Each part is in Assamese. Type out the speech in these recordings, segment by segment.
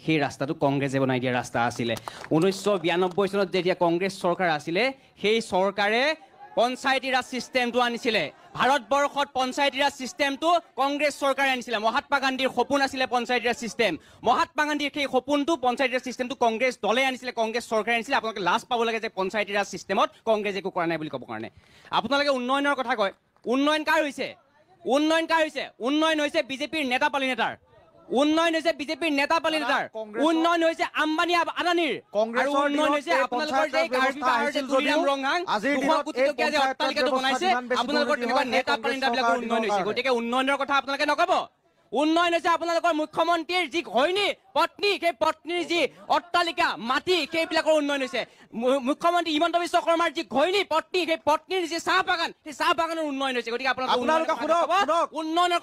সেই ৰাস্তাটো কংগ্ৰেছে বনাই দিয়া ৰাস্তা আছিলে 1992 চনত যেতিয়া কংগ্ৰেছ চৰকাৰ আছিলে সেই চৰকাৰে পঞ্চায়তী ৰাজ সিস্টেমটো আনিছিলে ভাৰতবৰ্ষত পঞ্চায়তী ৰাজ সিস্টেমটো কংগ্ৰেছ চৰকাৰে আনিছিলে মহাত্মা গান্ধীৰ সপোন আছিলে পঞ্চায়তী ৰাজ সিস্টেম মহাত্মা গান্ধীৰ সেই সপোনটো পঞ্চায়তী ৰাজ সিস্টেমটো কংগ্ৰেছ দলে আনিছিলে কংগ্ৰেছ চৰকাৰে আনিছিলে আপোনালোকে লাজ পাব লাগে যে পঞ্চায়তী ৰাজ সিস্টেমত কংগ্ৰেছ একো কৰা নাই বুলি ক'ব কাৰণে আপোনালোকে উন্নয়নৰ কথা কয় উন্নয়ন কাৰ হৈছে উন্নয়ন হৈছে বিজেপিৰ নেতা পালি নেতাৰ উন্নয়ন হৈছে বিজেপিৰ নেতা পালি নেতাৰ উন্নয়ন হৈছে আম্বানী আদানীৰ আৰু উন্নয়ন হৈছে আপোনালোকৰ যে কাৰ্বি পাহাৰৰ যে তুলিৰাম ৰংহাং 200 কোটি টকীয়া যে অট্টালিকাটো বনাইছে আপোনালোকৰ তেনেকুৱা নেতা পালি নেতাবিলাকৰ উন্নয়ন হৈছে গতিকে উন্নয়নৰ কথা আপোনালোকে নকব উন্নয়ন হৈছে আপোনালোকৰ মুখ্যমন্ত্ৰীৰ যি ঘৈণী পত্নী সেই পত্নীৰ যি অট্টালিকা মাটি সেইবিলাকৰ উন্নয়ন হৈছে মুখ্যমন্ত্ৰী হিমন্ত বিশ্ব শৰ্মাৰ যি ঘৈণী পত্নী সেই পত্নীৰ যি চাহ বাগান সেই চাহ বাগানৰ উন্নয়ন হৈছে গতিকে আপোনালোকে উন্নয়নৰ কথা ক'ব উন্নয়নৰ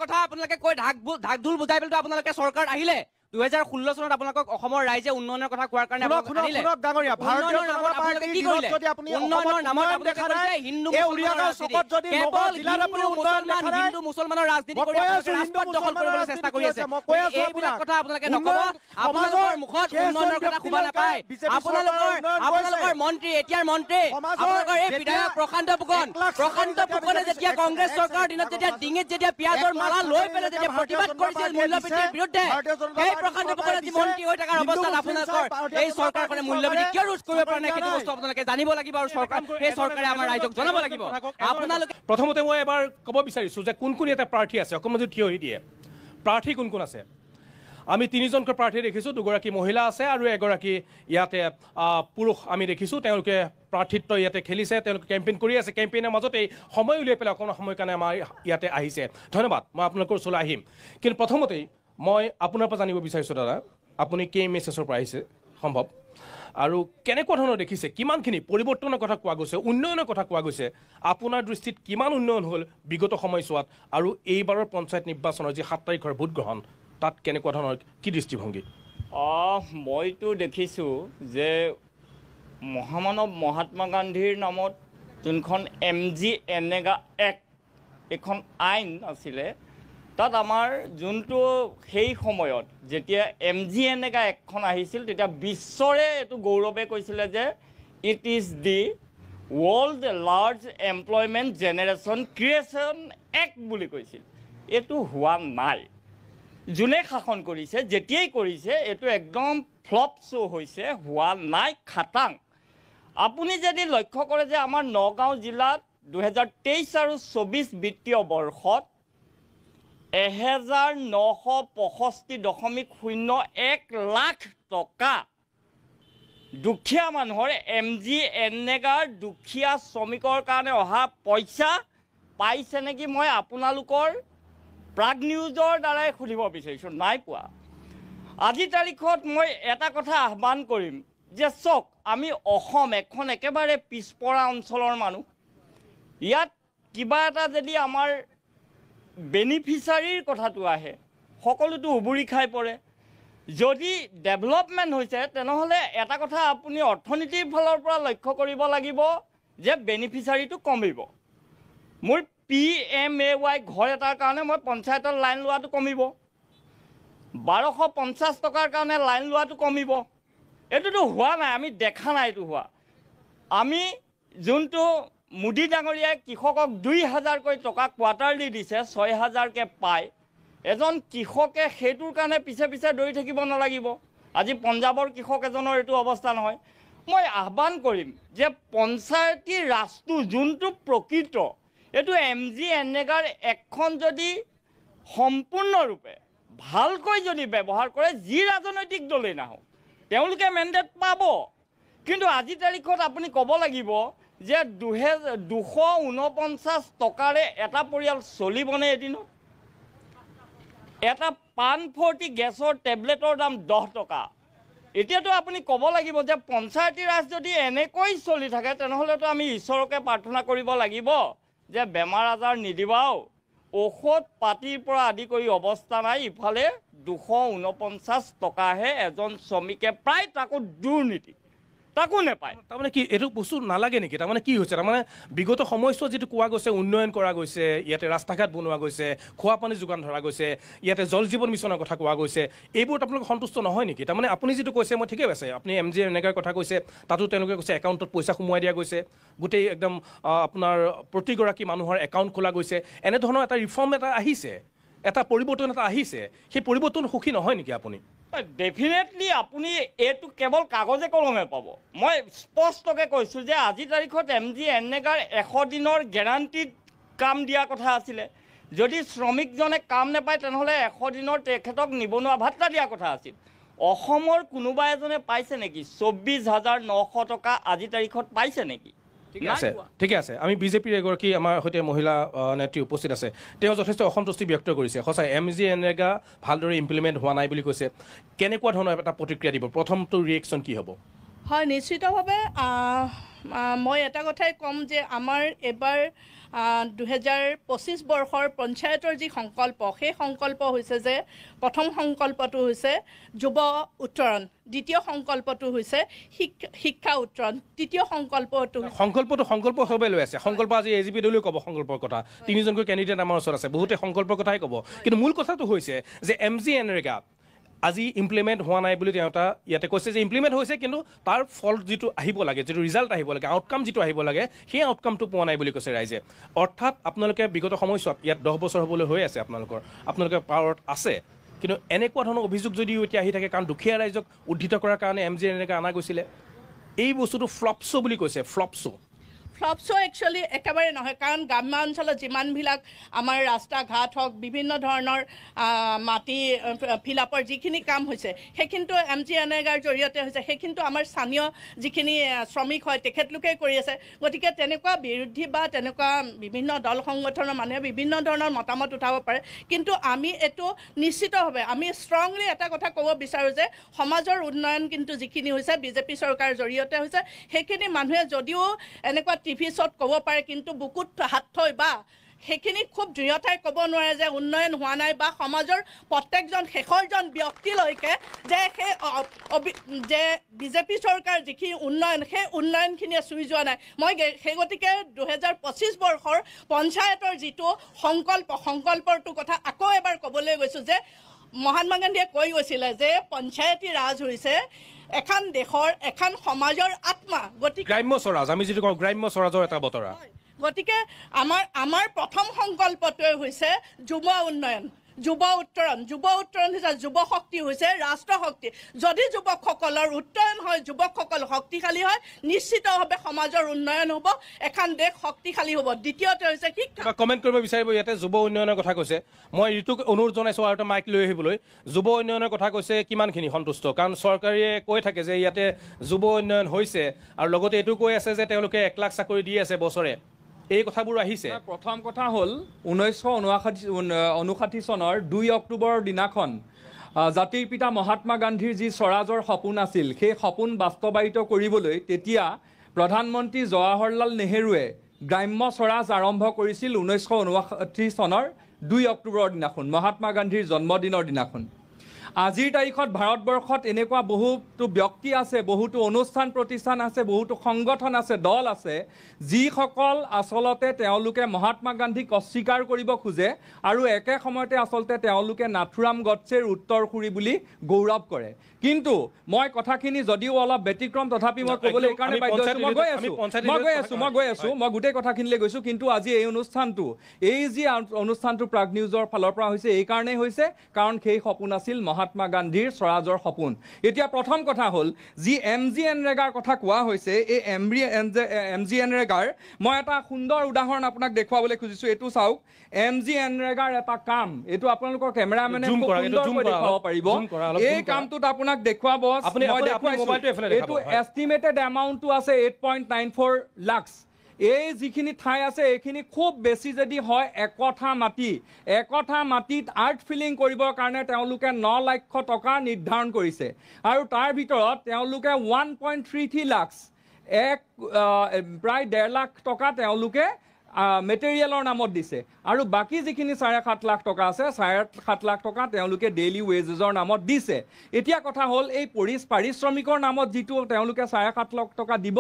কথা আপোনালোকে কৈ ঢাক ঢোল বুজাই পেলাই আপোনালোকে চৰকাৰ আহিলে 2016 চনত আপোনালোকক অসমৰ ৰাইজে উন্নয়নৰ কথা কোৱাৰ কাৰণে হিন্দু মুছলমানৰ ৰাজনীতি কৰি ৰাজপথ দখল কৰিবলৈ চেষ্টা কৰি আছে এইবিলাক কথা আপোনালোকে নকব আপোনালোকৰ মুখত উন্নয়নৰ কথা শুনা নাপায় আপোনালোকৰ মন্ত্ৰী এতিয়াৰ মন্ত্ৰী আপোনালোকৰ এই বিধায়ক প্ৰশান্ত ফুকনে যেতিয়া কংগ্ৰেছ চৰকাৰৰ দিনত যেতিয়া ডিঙিত যেতিয়া পিয়াজৰ মালা লৈ পেলাই যেতিয়া প্ৰতিবাদ কৰিছিল মূল্যবৃদ্ধিৰ বিৰুদ্ধে প্ৰশান্ত ফুকনে যি মন্ত্ৰী হৈ থকাৰ অৱস্থাত আপোনালোকৰ এই চৰকাৰখনে মূল্যবৃদ্ধি কিয় ৰোধ কৰিব পৰা নাই সেইটো বস্তু আপোনালোকে জানিব লাগিব আৰু সেই চৰকাৰে আমাৰ ৰাইজক জনাব লাগিব আপোনালোকে প্ৰথমতে মই এবাৰ ক'ব বিচাৰিছোঁ যে কোন কোন ইয়াতে প্ৰাৰ্থী আছে অকণমান যদি থিয় হৈ দিয়ে প্ৰাৰ্থী কোন কোন আছে আমি তিনিজনকৈ প্ৰাৰ্থী দেখিছোঁ দুগৰাকী মহিলা আছে আৰু এগৰাকী ইয়াতে পুৰুষ আমি দেখিছোঁ তেওঁলোকে প্ৰাৰ্থিত্ব ইয়াতে খেলিছে তেওঁলোকে কেম্পেইন কৰি আছে কেম্পেইনৰ মাজতেই সময় উলিয়াই পেলাই অকণমান সময় কাৰণে আমাৰ ইয়াতে আহিছে ধন্যবাদ মই আপোনালোকৰ ওচৰলৈ আহিম কিন্তু প্ৰথমতেই মই আপোনাৰ পৰা জানিব বিচাৰিছোঁ দাদা আপুনি কেই মেছেজৰ পৰা আহিছে সম্ভৱ আৰু কেনেকুৱা ধৰণৰ দেখিছে কিমানখিনি পৰিৱৰ্তনৰ কথা কোৱা গৈছে উন্নয়নৰ কথা কোৱা গৈছে আপোনাৰ দৃষ্টিত কিমান উন্নয়ন হ'ল বিগত সময়ছোৱাত আৰু এইবাৰৰ পঞ্চায়ত নিৰ্বাচনৰ যি 7 তাৰিখৰ ভোট গ্ৰহণ তাত কেনেকুৱা ধৰণৰ কি দৃষ্টিভংগী মইতো দেখিছোঁ যে মহামানৱ মহাত্মা গান্ধীৰ নামত যোনখন MGNREGA এক্ট এখন আইন আছিলে তাত আমাৰ যোনটো সেই সময়ত যেতিয়া MGNREGA এক্টখন আহিছিল তেতিয়া বিশ্বৰে এইটো গৌৰৱে কৈছিলে যে it is the world large employment generation creation act বুলি কৈছিল এইটো হোৱা নাই যোনে শাসন কৰিছে যেতিয়াই কৰিছে এইটো একদম ফ্লপ শ্ব' হৈছে হোৱা নাই খাটাং আপুনি যদি লক্ষ্য কৰে যে আমাৰ নগাঁও জিলাত 2023 আৰু 24 বিত্তীয় বৰ্ষত 1965.01 লাখ টকা দুখীয়া মানুহৰ MGNREGAৰ দুখীয়া শ্ৰমিকৰ কাৰণে অহা পইচা পাইছে নেকি মই আপোনালোকৰ প্ৰাগ নিউজৰ দ্বাৰাই সুধিব বিচাৰিছোঁ নাই পোৱা আজি তাৰিখত মই এটা কথা আহ্বান কৰিম যে চাওক আমি অসম এখন একেবাৰে পিছপৰা অঞ্চলৰ মানুহ ইয়াত কিবা এটা যদি আমাৰ বেনিফিচাৰীৰ কথাটো আহে সকলোতো উবুৰি খাই পৰে যদি ডেভেলপমেণ্ট হৈছে তেনেহ'লে এটা কথা আপুনি অৰ্থনীতিৰ ফালৰ পৰা লক্ষ্য কৰিব লাগিব যে বেনিফিচাৰীটো কমিব মোৰ PMAY ঘৰ এটাৰ কাৰণে মই পঞ্চায়তৰ লাইন লোৱাটো কমিব 1250 টকাৰ কাৰণে লাইন লোৱাটো কমিব এইটোতো হোৱা নাই আমি দেখা নাই এইটো হোৱা আমি যোনটো মোদী ডাঙৰীয়াই কৃষকক 2000কৈ টকা কোৱাৰ্টাৰলি দিছে 6000কৈ পায় এজন কৃষকে সেইটোৰ কাৰণে পিছে পিছে দৌৰি থাকিব নালাগিব আজি পঞ্জাৱৰ কৃষক এজনৰ এইটো অৱস্থা নহয় মই আহ্বান কৰিম যে পঞ্চায়তী ৰাজটো যোনটো প্ৰকৃত এইটো MGNREGAৰ এখন যদি সম্পূৰ্ণৰূপে ভালকৈ যদি ব্যৱহাৰ কৰে যি ৰাজনৈতিক দলেই নাহক তেওঁলোকে মেণ্ডেট পাব কিন্তু আজি তাৰিখত আপুনি ক'ব লাগিব যে 249 টকাৰে এটা পৰিয়াল চলিবনে এদিনত এটা পান 40 গেছৰ টেবলেটৰ দাম 10 টকা এতিয়াতো আপুনি ক'ব লাগিব যে পঞ্চায়তী ৰাজ যদি এনেকৈ চলি থাকে তেনেহ'লেতো আমি ঈশ্বৰকে প্ৰাৰ্থনা কৰিব লাগিব যে বেমাৰ আজাৰ নিদিবাও ঔষধ পাতিৰ পৰা আদি কৰি অৱস্থা নাই ইফালে 249 টকাহে এজন শ্ৰমিকে প্ৰায় তাকো দুৰ্নীতি তাকো নাপায় তাৰমানে কি এইটো বস্তু নালাগে নেকি তাৰমানে কি হৈছে তাৰমানে বিগত সময়ছোৱাত যিটো কোৱা গৈছে উন্নয়ন কৰা গৈছে ইয়াতে ৰাস্তা ঘাট বনোৱা গৈছে খোৱা পানী যোগান ধৰা গৈছে ইয়াতে জল জীৱন মিছনৰ কথা কোৱা গৈছে এইবোৰত আপোনালোক সন্তুষ্ট নহয় নেকি তাৰমানে আপুনি যিটো কৈছে মই ঠিকেই আছে আপুনি MG এনেকাৰ কথা কৈছে তাতো তেওঁলোকে কৈছে একাউণ্টত পইচা সোমোৱাই দিয়া গৈছে গোটেই একদম আপোনাৰ প্ৰতিগৰাকী মানুহৰ একাউণ্ট খোলা গৈছে এনেধৰণৰ এটা ৰিফৰ্ম এটা আহিছে এটা পৰিৱৰ্তন এটা আহিছে সেই পৰিৱৰ্তন সুখী নহয় নেকি আপুনি ডেফিনেটলি আপুনি এইটো কেৱল কাগজে কলমে পাব মই স্পষ্টকৈ কৈছোঁ যে আজিৰ তাৰিখত MG এনেগাৰ 100 দিনৰ গেৰাণ্টিড কাম দিয়া কথা আছিলে যদি শ্ৰমিকজনে কাম নাপায় তেনেহ'লে 100 দিনৰ তেখেতক নিবনুৱা ভাত্তা দিয়া কথা আছিল অসমৰ কোনোবা এজনে পাইছে নেকি 24,900 টকা আজিৰ তাৰিখত পাইছে নেকি ঠিকে আছে আমি বিজেপিৰ এগৰাকী আমাৰ সৈতে মহিলা নেত্ৰী উপস্থিত আছে তেওঁ যথেষ্ট অসন্তুষ্টি ব্যক্ত কৰিছে সঁচাই MG এনেগা ভালদৰে ইমপ্লিমেণ্ট হোৱা নাই বুলি কৈছে কেনেকুৱা ধৰণৰ এটা প্ৰতিক্ৰিয়া দিব প্ৰথমটো ৰিয়েকশ্যন কি হ'ব হয় নিশ্চিতভাৱে মই এটা কথাই ক'ম যে আমাৰ এবাৰ 2025 বৰ্ষৰ পঞ্চায়তৰ যি সংকল্প সেই সংকল্প হৈছে যে প্ৰথম সংকল্পটো হৈছে যুৱ উত্তৰণ দ্বিতীয় সংকল্পটো হৈছে শিক্ষা উত্তৰণ তৃতীয় সংকল্প সবে লৈ আছে সংকল্প আজি AGP দলেও ক'ব সংকল্পৰ কথা তিনিজনকৈ কেণ্ডিডেট আমাৰ ওচৰত আছে বহুতে সংকল্পৰ কথাই ক'ব কিন্তু মূল কথাটো হৈছে যে MG এনেগা আজি ইমপ্লিমেণ্ট হোৱা নাই বুলি তেওঁ এটা ইয়াতে কৈছে যে ইমপ্লিমেণ্ট হৈছে কিন্তু তাৰ ফল যিটো আহিব লাগে যিটো ৰিজাল্ট আহিব লাগে আউটকাম যিটো আহিব লাগে সেই আউটকামটো পোৱা নাই বুলি কৈছে ৰাইজে অৰ্থাৎ আপোনালোকে বিগত সময়ছোৱাত ইয়াত 10 বছৰ হ'বলৈ হৈ আছে আপোনালোকে পাৱাৰত আছে কিন্তু এনেকুৱা ধৰণৰ অভিযোগ যদিও এতিয়া আহি থাকে কাৰণ দুখীয়া ৰাইজক উদ্ধিত কৰাৰ কাৰণে MG এনেকৈ অনা গৈছিলে এই বস্তুটো ফ্লপছো বুলি কৈছে ফ্লপছো একচুৱেলি একেবাৰে নহয় কাৰণ গ্ৰাম্য অঞ্চলত যিমানবিলাক আমাৰ ৰাস্তা ঘাট হওক বিভিন্ন ধৰণৰ মাটি ফিলাপৰ যিখিনি কাম হৈছে সেইখিনিতো MG এনেগাৰ জৰিয়তে হৈছে সেইখিনিতো আমাৰ স্থানীয় যিখিনি শ্ৰমিক হয় তেখেতলোকে কৰি আছে গতিকে তেনেকুৱা বিৰোধী বা তেনেকুৱা বিভিন্ন দল সংগঠনৰ মানুহে বিভিন্ন ধৰণৰ মতামত উঠাব পাৰে কিন্তু আমি এইটো নিশ্চিতভাৱে আমি ষ্ট্ৰংলি এটা কথা ক'ব বিচাৰোঁ যে সমাজৰ উন্নয়ন কিন্তু যিখিনি হৈছে বিজেপি চৰকাৰৰ জৰিয়তে হৈছে সেইখিনি মানুহে যদিও এনেকুৱা টিভি শ্ব'ত ক'ব পাৰে কিন্তু বুকুত হাত থৈ বা সেইখিনি খুব দৃঢ়তাই ক'ব নোৱাৰে যে উন্নয়ন হোৱা নাই বা সমাজৰ প্ৰত্যেকজন শেষৰজন ব্যক্তিলৈকে যে যে বিজেপি চৰকাৰ যিখিনি উন্নয়ন সেই উন্নয়নখিনিয়ে চুই যোৱা নাই মই সেই গতিকে 2025 বৰ্ষৰ পঞ্চায়তৰ যিটো সংকল্পৰটো কথা আকৌ এবাৰ ক'বলৈ গৈছোঁ যে মহাত্মা গান্ধীয়ে কৈ গৈছিলে যে পঞ্চায়তী ৰাজ হৈছে এখন দেশৰ এখন সমাজৰ আত্মা গতিকে গ্ৰাম্য স্বৰাজ আমি যিটো কওঁ গ্ৰাম্য স্বৰাজৰ এটা বতৰা গতিকে আমাৰ প্ৰথম সংকল্পটোৱে হৈছে যুৱ উন্নয়ন যুৱ উত্তৰণ হৈছে যুৱ শক্তি হৈছে ৰাষ্ট্ৰ শক্তি যদি যুৱকসকলৰ উত্তৰণ হয় যুৱকসকল শক্তিশালী হয় নিশ্চিতভাৱে সমাজৰ উন্নয়ন হ'ব এখন দেশ শক্তিশালী হ'ব দ্বিতীয়তে হৈছে শিক্ষা কমেণ্ট কৰিব বিচাৰিব ইয়াতে যুৱ উন্নয়নৰ কথা কৈছে মই ঋতুক অনুৰোধ জনাইছোঁ আৰু এটা মাইক লৈ আহিবলৈ যুৱ উন্নয়নৰ কথা কৈছে কিমানখিনি সন্তুষ্ট কাৰণ চৰকাৰে কৈ থাকে যে ইয়াতে যুৱ উন্নয়ন হৈছে আৰু লগতে এইটো কৈ আছে যে তেওঁলোকে 1 লাখ চাকৰি দি আছে বছৰে এই কথাবোৰ আহিছে প্ৰথম কথা হ'ল 1959 চনৰ 2 অক্টোবৰৰ দিনাখন জাতিৰ পিতা মহাত্মা গান্ধীৰ যি স্বৰাজৰ সপোন আছিল সেই সপোন বাস্তৱায়িত কৰিবলৈ তেতিয়া প্ৰধানমন্ত্ৰী জৱাহৰলাল নেহেৰুৱে গ্ৰাম্য স্বৰাজ আৰম্ভ কৰিছিল 1959 চনৰ 2 অক্টোবৰৰ দিনাখন মহাত্মা গান্ধীৰ জন্মদিনৰ দিনাখন আজিৰ তাৰিখত ভাৰতবৰ্ষত এনেকুৱা বহুতো ব্যক্তি আছে বহুতো অনুষ্ঠান প্ৰতিষ্ঠান আছে বহুতো সংগঠন আছে দল আছে যিসকল আচলতে তেওঁলোকে মহাত্মা গান্ধীক অস্বীকাৰ কৰিব খোজে আৰু একে সময়তে আচলতে তেওঁলোকে নাথুৰাম গডছেৰ উত্তৰসূৰী বুলি গৌৰৱ কৰে কিন্তু মই কথাখিনি যদিও অলপ ব্যতিক্ৰম তথাপি মই ক'বলৈ এইকাৰণে বাধ্য হৈছোঁ মই গৈ আছোঁ মই গোটেই কথাখিনিলৈ গৈছোঁ কিন্তু আজি এই যি অনুষ্ঠানটো প্ৰাগ নিউজৰ ফালৰ পৰা হৈছে এইকাৰণেই হৈছে কাৰণ সেই সপোন আছিল মহাত্মা গান্ধীৰ স্বৰাজৰ সপোন এতিয়া প্ৰথম কথা হ'ল যি MG এনেগাৰ কথা কোৱা হৈছে এই MG এনেগাৰ মই এটা সুন্দৰ উদাহৰণ আপোনাক দেখুৱাবলৈ খুজিছোঁ এইটো চাওক MG এনেগাৰ এটা কাম এইটো আপোনালোকৰ কেমেৰামেনে সুন্দৰকৈ দেখুৱাব পাৰিব এই কামটোত আপোনাক দেখুৱাব এইটো এষ্টিমেটেড এমাউণ্টটো আছে 8.94 লাখ এই যিখিনি ঠাই আছে এইখিনি খুব বেছি যদি হয় একঠা মাটিত আৰ্ট ফিলিং কৰিবৰ কাৰণে তেওঁলোকে 9 লাখ টকা নিৰ্ধাৰণ কৰিছে আৰু তাৰ ভিতৰত তেওঁলোকে 1.33 লাখ প্ৰায় 1.5 লাখ টকা তেওঁলোকে মেটেৰিয়েলৰ নামত দিছে আৰু বাকী যিখিনি 7.5 লাখ টকা আছে 7.5 লাখ টকা তেওঁলোকে ডেইলি ৱেজেছৰ নামত দিছে এতিয়া কথা হ'ল এই পাৰিশ্ৰমিকৰ নামত যিটো তেওঁলোকে 7.5 লাখ টকা দিব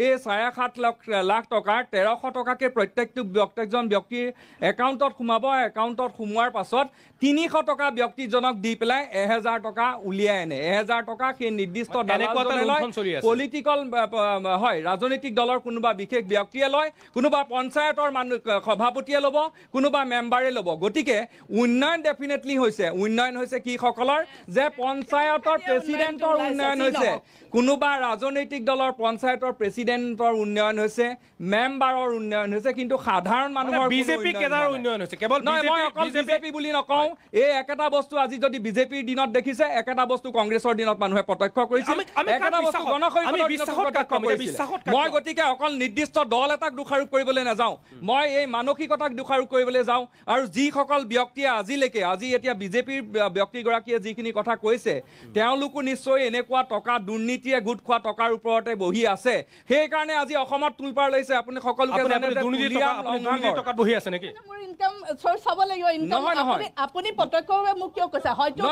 এই 7.5 লাখ টকাৰ 1300 টকাকে প্ৰত্যেকজন ব্যক্তিৰ একাউণ্টত সোমাব একাউণ্টত সোমোৱাৰ পাছত 300 টকা ব্যক্তিজনক দি পেলাই 1000 টকা উলিয়াই আনে 1000 টকা সেই নিৰ্দিষ্ট পলিটিকেল হয় ৰাজনৈতিক দলৰ কোনোবা বিশেষ ব্যক্তিয়ে লয় কোনোবা পঞ্চায়তৰ সভাপতিয়ে ল'ব কোনোবা মেম্বাৰে ল'ব গতিকে উন্নয়ন ডেফিনেটলি হৈছে উন্নয়ন হৈছে কি সকলৰ যে পঞ্চায়তৰ প্ৰেচিডেণ্টৰ উন্নয়ন হৈছে কোনোবা ৰাজনৈতিক দলৰ পঞ্চায়তৰ প্ৰেচিডেণ্টৰ উন্নয়ন হৈছে মেম্বাৰৰ উন্নয়ন হৈছে কিন্তু সাধাৰণ মানুহৰ বিজেপি কেডাৰ উন্নয়ন হৈছে কেৱল বিজেপি বুলি নকওঁ এই একেটা বস্তু আজি যদি বিজেপিৰ দিনত দেখিছে একেটা বস্তু কংগ্ৰেছৰ দিনত মানুহে প্ৰত্যক্ষ কৰিছিল একেটা বস্তু মই গতিকে অকল নিৰ্দিষ্ট দল এটাক দোষাৰোপ কৰিবলৈ নাযাওঁ মই এই মানসিকতাক দোষাৰোপ কৰিবলৈ যাওঁ আৰু যিসকল ব্যক্তিয়ে আজিলৈকে আজি এতিয়া বিজেপিৰ ব্যক্তিগৰাকীয়ে যিখিনি কথা কৈছে তেওঁলোকো নিশ্চয় এনেকুৱা টকা দুৰ্নীতিয়ে গোট খোৱা টকাৰ ওপৰতে বহি আছে সেইকাৰণে আজি অসমত তুলপাৰ লৈছে আপুনি সকলোকে টকাত বহি আছে নেকি চাব লাগিব আপুনি প্ৰত্যক্ষভাৱে মোক কিয় কৈছে হয়তো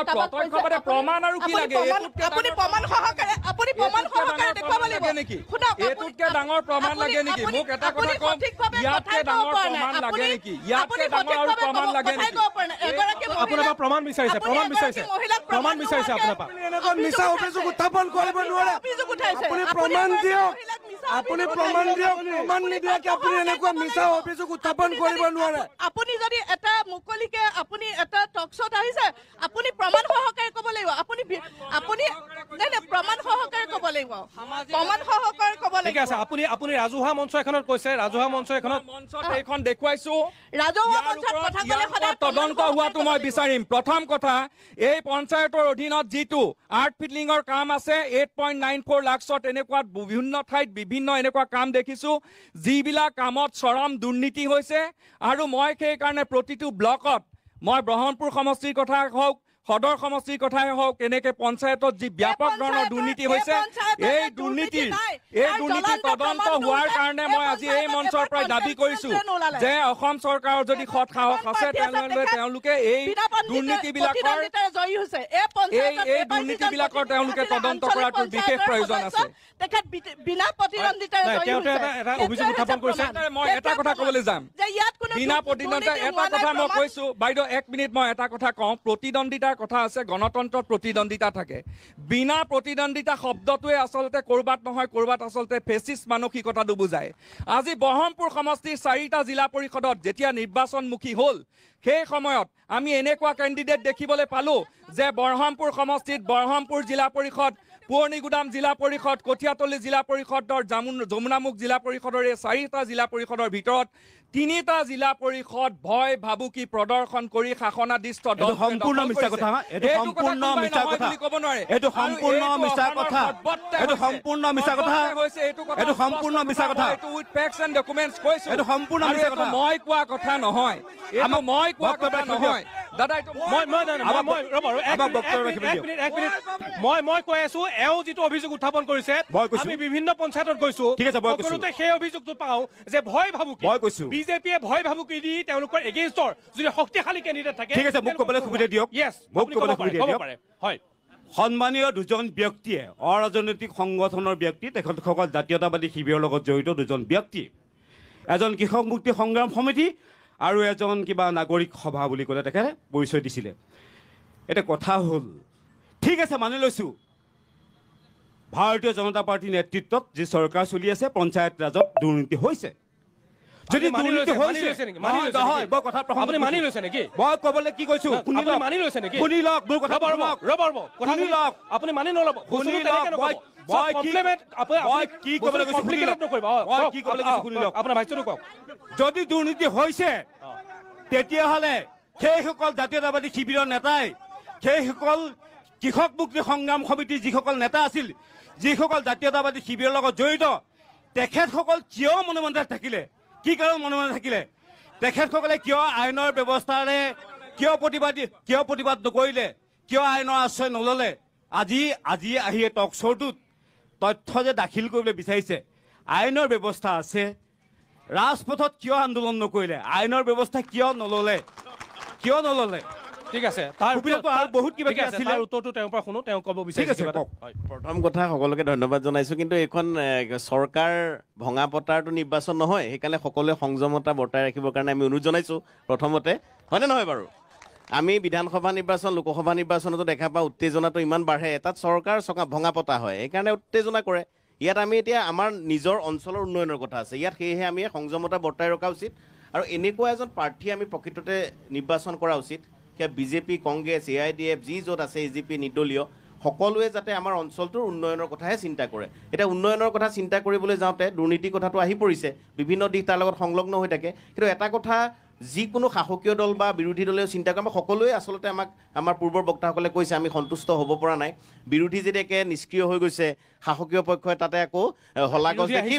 প্ৰমাণ আৰু কি লাগে আপুনি প্ৰমাণ সহকাৰে দেখুৱাব লাগিব নেকি এইটোতকে ডাঙৰ প্ৰমাণ লাগে নেকি মোক এটা কথা কম ইয়াতকে ডাঙৰ প্ৰমাণ লাগে নেকি ইয়াতকে ডাঙৰ আৰু প্ৰমাণ লাগে নেকি আপোনাৰ পৰা প্ৰমাণ বিচাৰিছে আপোনাৰ পৰা এনেকুৱা মিছা অভিযোগ উত্থাপন কৰিব নোৱাৰে আপুনি প্ৰমাণ দিয়ক প্ৰমাণ নিদিয়াকে আপুনি এনেকুৱা মিছা অভিযোগ উত্থাপন কৰিব নোৱাৰে আপুনি যদি এটা মুকলিকে আপুনি এটা টক শ্ব'ত আহিছে আপুনি প্ৰমাণ সহকাৰে ক'ব লাগিব আপুনি প্ৰমাণ সহকাৰে ক'ব লাগিব ঠিক আছে আপুনি ৰাজহুৱা মঞ্চ এখনত কৈছে ৰাজহুৱা মঞ্চ মঞ্চত এইখন দেখুৱাইছো ৰাজহুৱা মঞ্চত কথা ক'লে সদায় তদন্ত হোৱাটো মই বিচাৰিম প্ৰথম কথা এই পঞ্চায়তৰ অধীনত যিটো আৰ্ট ফিডলিঙৰ কাম আছে 8.94 লাখত এনেকুৱা বিভিন্ন ঠাইত বিভিন্ন এনেকুৱা কাম দেখিছো যিবিলাক কামত চৰম দুৰ্নীতি হৈছে আৰু মই সেইকাৰণে প্ৰতিটো ব্লকত মই ব্ৰহ্মপুৰ সমষ্টিৰ কথা হওক সদৰ সমষ্টিৰ কথাই হওক এনেকে পঞ্চায়তত যি ব্যাপক ধৰণৰ দুৰ্নীতি হৈছে এই দুৰ্নীতিৰ তদন্ত হোৱাৰ কাৰণে মই আজি এই মঞ্চৰ পৰা দাবী কৰিছো যে অসম চৰকাৰৰ যদি সৎ সাহস আছে তেওঁলোকে এই দুৰ্নীতিবিলাকৰ তেওঁলোকে তদন্ত কৰাটো বিশেষ প্ৰয়োজন আছে মই এটা কথা ক'বলৈ যাম বিনা প্ৰতিদ্বন্দ্বিতা এটা কথা মই কৈছো বাইদেউ 1 মিনিট মই এটা কথা কওঁ প্ৰতিদ্বন্দ্বিতাৰ কথা আছে গণতন্ত্ৰত প্ৰতিদ্বন্দ্বিতা থাকে বিনা প্ৰতিদ্বন্দ্বিতা শব্দটোৱে আচলতে কৰবাত নহয় কৰবাত আচলতে ফেচিষ্ট মানসিকতাটো বুজায় আজি ব্ৰহ্মপুৰ সমষ্টিৰ 4টা জিলা পৰিষদত যেতিয়া নিৰ্বাচনমুখী হ'ল সেই সময়ত আমি এনেকুৱা কেণ্ডিডেট দেখিবলৈ পালো যে ব্ৰহ্মপুৰ সমষ্টিত ব্ৰহ্মপুৰ জিলা পৰিষদ পুৰণিগুদাম জিলা পৰিষদ কঠিয়াতলী জিলা পৰিষদৰ যমুনামুখ জিলা পৰিষদৰ এই 4টা জিলা পৰিষদৰ ভিতৰত 3টা জিলা পৰিষদ ভয় ভাবুকি প্ৰদৰ্শন কৰি শাসনাধিষ্ঠ দল সম্পূৰ্ণ মিছা কথা এটো সম্পূৰ্ণ মিছা কথা এটো সম্পূৰ্ণ মিছা কথা এটো সম্পূৰ্ণ মিছা কথা এটো সম্পূৰ্ণ মিছা কথা এটো উইথ ফেক্টছ এণ্ড ডকুমেণ্টছ কৈছো এটো সম্পূৰ্ণ মিছা কথা মই কোৱা কথা নহয় এটো মই কোৱা কথা নহয় দাদা এটো মই কৈ আছো এও যিটো অভিযোগ উত্থাপন কৰিছে আমি বিভিন্ন পঞ্চায়তত গৈছো সকলোতে সেই অভিযোগটো পাওঁ যে ভয় ভাবুকি বিজেপিয়ে ভয় ভাবুকি দি তেওঁলোকৰ এগেইনষ্টৰ যদি শক্তিশালী কেণ্ডিডেট থাকে ঠিক আছে মোক ক'বলৈ সুবিধা দিয়ক মোক ক'বলৈ সুবিধা দিয়ক হয় সন্মানীয় দুজন ব্যক্তিয়ে অৰাজনৈতিক সংগঠনৰ ব্যক্তি তেখেতসকল জাতীয়তাবাদী শিবিৰৰ লগত জড়িত দুজন ব্যক্তি এজন কৃষক মুক্তি সংগ্ৰাম সমিতি আৰু এজন কিবা নাগৰিক সভা বুলি ক'লে তেখেতে পৰিচয় দিছিলে এটা কথা হ'ল ঠিক আছে মানি লৈছো ভাৰতীয় জনতা পাৰ্টিৰ নেতৃত্বত যি চৰকাৰ চলি আছে পঞ্চায়ত ৰাজত দুৰ্নীতি হৈছে যদি দুৰ্নীতি হৈছে নহয় মই কথা আপুনি মানি লৈছে নেকি মই ক'বলৈ কি কৈছো আপুনি মানি লৈছে নেকি শুনি লওক মোৰ কথা ৰ'ব শুনি লওক আপুনি মানি নল'ব শুনি লওক মই কি ক'বলৈ কৈছো শুনি লওক মই কি ক'বলৈ কৈছো শুনি লওক আপোনাৰ ভাষ্যটো কওক যদি দুৰ্নীতি হৈছে তেতিয়াহ'লে সেইসকল জাতীয়তাবাদী শিবিৰৰ নেতাই সেইসকল কৃষক মুক্তি সংগ্ৰাম সমিতিৰ যিসকল নেতা আছিল যিসকল জাতীয়তাবাদী শিবিৰৰ লগত জড়িত তেখেতসকল কিয় মনে মনে থাকিলে কি কাৰণ মনে মনে থাকিলে তেখেতসকলে কিয় আইনৰ ব্যৱস্থাৰে কিয় প্ৰতিবাদ নকৰিলে কিয় আইনৰ আশ্ৰয় নল'লে আজি আহি টক শ্ব'টোত তথ্য যে দাখিল কৰিবলৈ বিচাৰিছে আইনৰ ব্যৱস্থা আছে ৰাজপথত কিয় আন্দোলন নকৰিলে আইনৰ ব্যৱস্থা কিয় নললে ঠিক আছে তাৰ সুবিধাটো আৰু বহুত কিবা ঠিক আছে, আছিলে তাৰ উত্তৰটো তেওঁৰ পৰা শুনো তেওঁ ক'ব ঠিক আছে বিচাৰিছে কিবা এটা। কওক হয়। প্ৰথম কথা সকলোকে ধন্যবাদ জনাইছোঁ কিন্তু এইখন চৰকাৰ ভঙা পতাৰটো নিৰ্বাচন নহয় সেইকাৰণে সকলোৱে সংযমতা বৰ্তাই ৰাখিবৰ কাৰণে আমি অনুৰোধ জনাইছোঁ প্ৰথমতে হয়নে নহয় বাৰু আমি বিধানসভা নিৰ্বাচন লোকসভা নিৰ্বাচনতো দেখা পাওঁ উত্তেজনাটো ইমান বাঢ়ে তাত চৰকাৰ ভঙা পতা হয় সেইকাৰণে উত্তেজনা কৰে ইয়াত আমি এতিয়া আমাৰ নিজৰ অঞ্চলৰ উন্নয়নৰ কথা আছে ইয়াত সেয়েহে আমি সংযমতা বৰ্তাই ৰখা উচিত আৰু এনেকুৱা এজন প্ৰাৰ্থী আমি প্ৰকৃততে নিৰ্বাচন কৰা উচিত সেয়া বিজেপি কংগ্ৰেছ AIDF যি য'ত আছে AGP নিৰ্দলীয় সকলোৱে যাতে আমাৰ অঞ্চলটোৰ উন্নয়নৰ কথাহে চিন্তা কৰে এতিয়া উন্নয়নৰ কথা চিন্তা কৰিবলৈ যাওঁতে দুৰ্নীতিৰ কথাটো আহি পৰিছে বিভিন্ন দিশ তাৰ লগত সংলগ্ন হৈ থাকে কিন্তু এটা কথা যিকোনো শাসকীয় দল বা বিৰোধী দলেও চিন্তা কৰে সকলোৱে আচলতে আমাক আমাৰ পূৰ্বৰ বক্তাসকলে কৈছে আমি সন্তুষ্ট হ'ব পৰা নাই বিৰোধী যদি একে নিষ্ক্ৰিয় হৈ গৈছে শাসকীয় পক্ষই তাতে আকৌ হলাগছ দেখি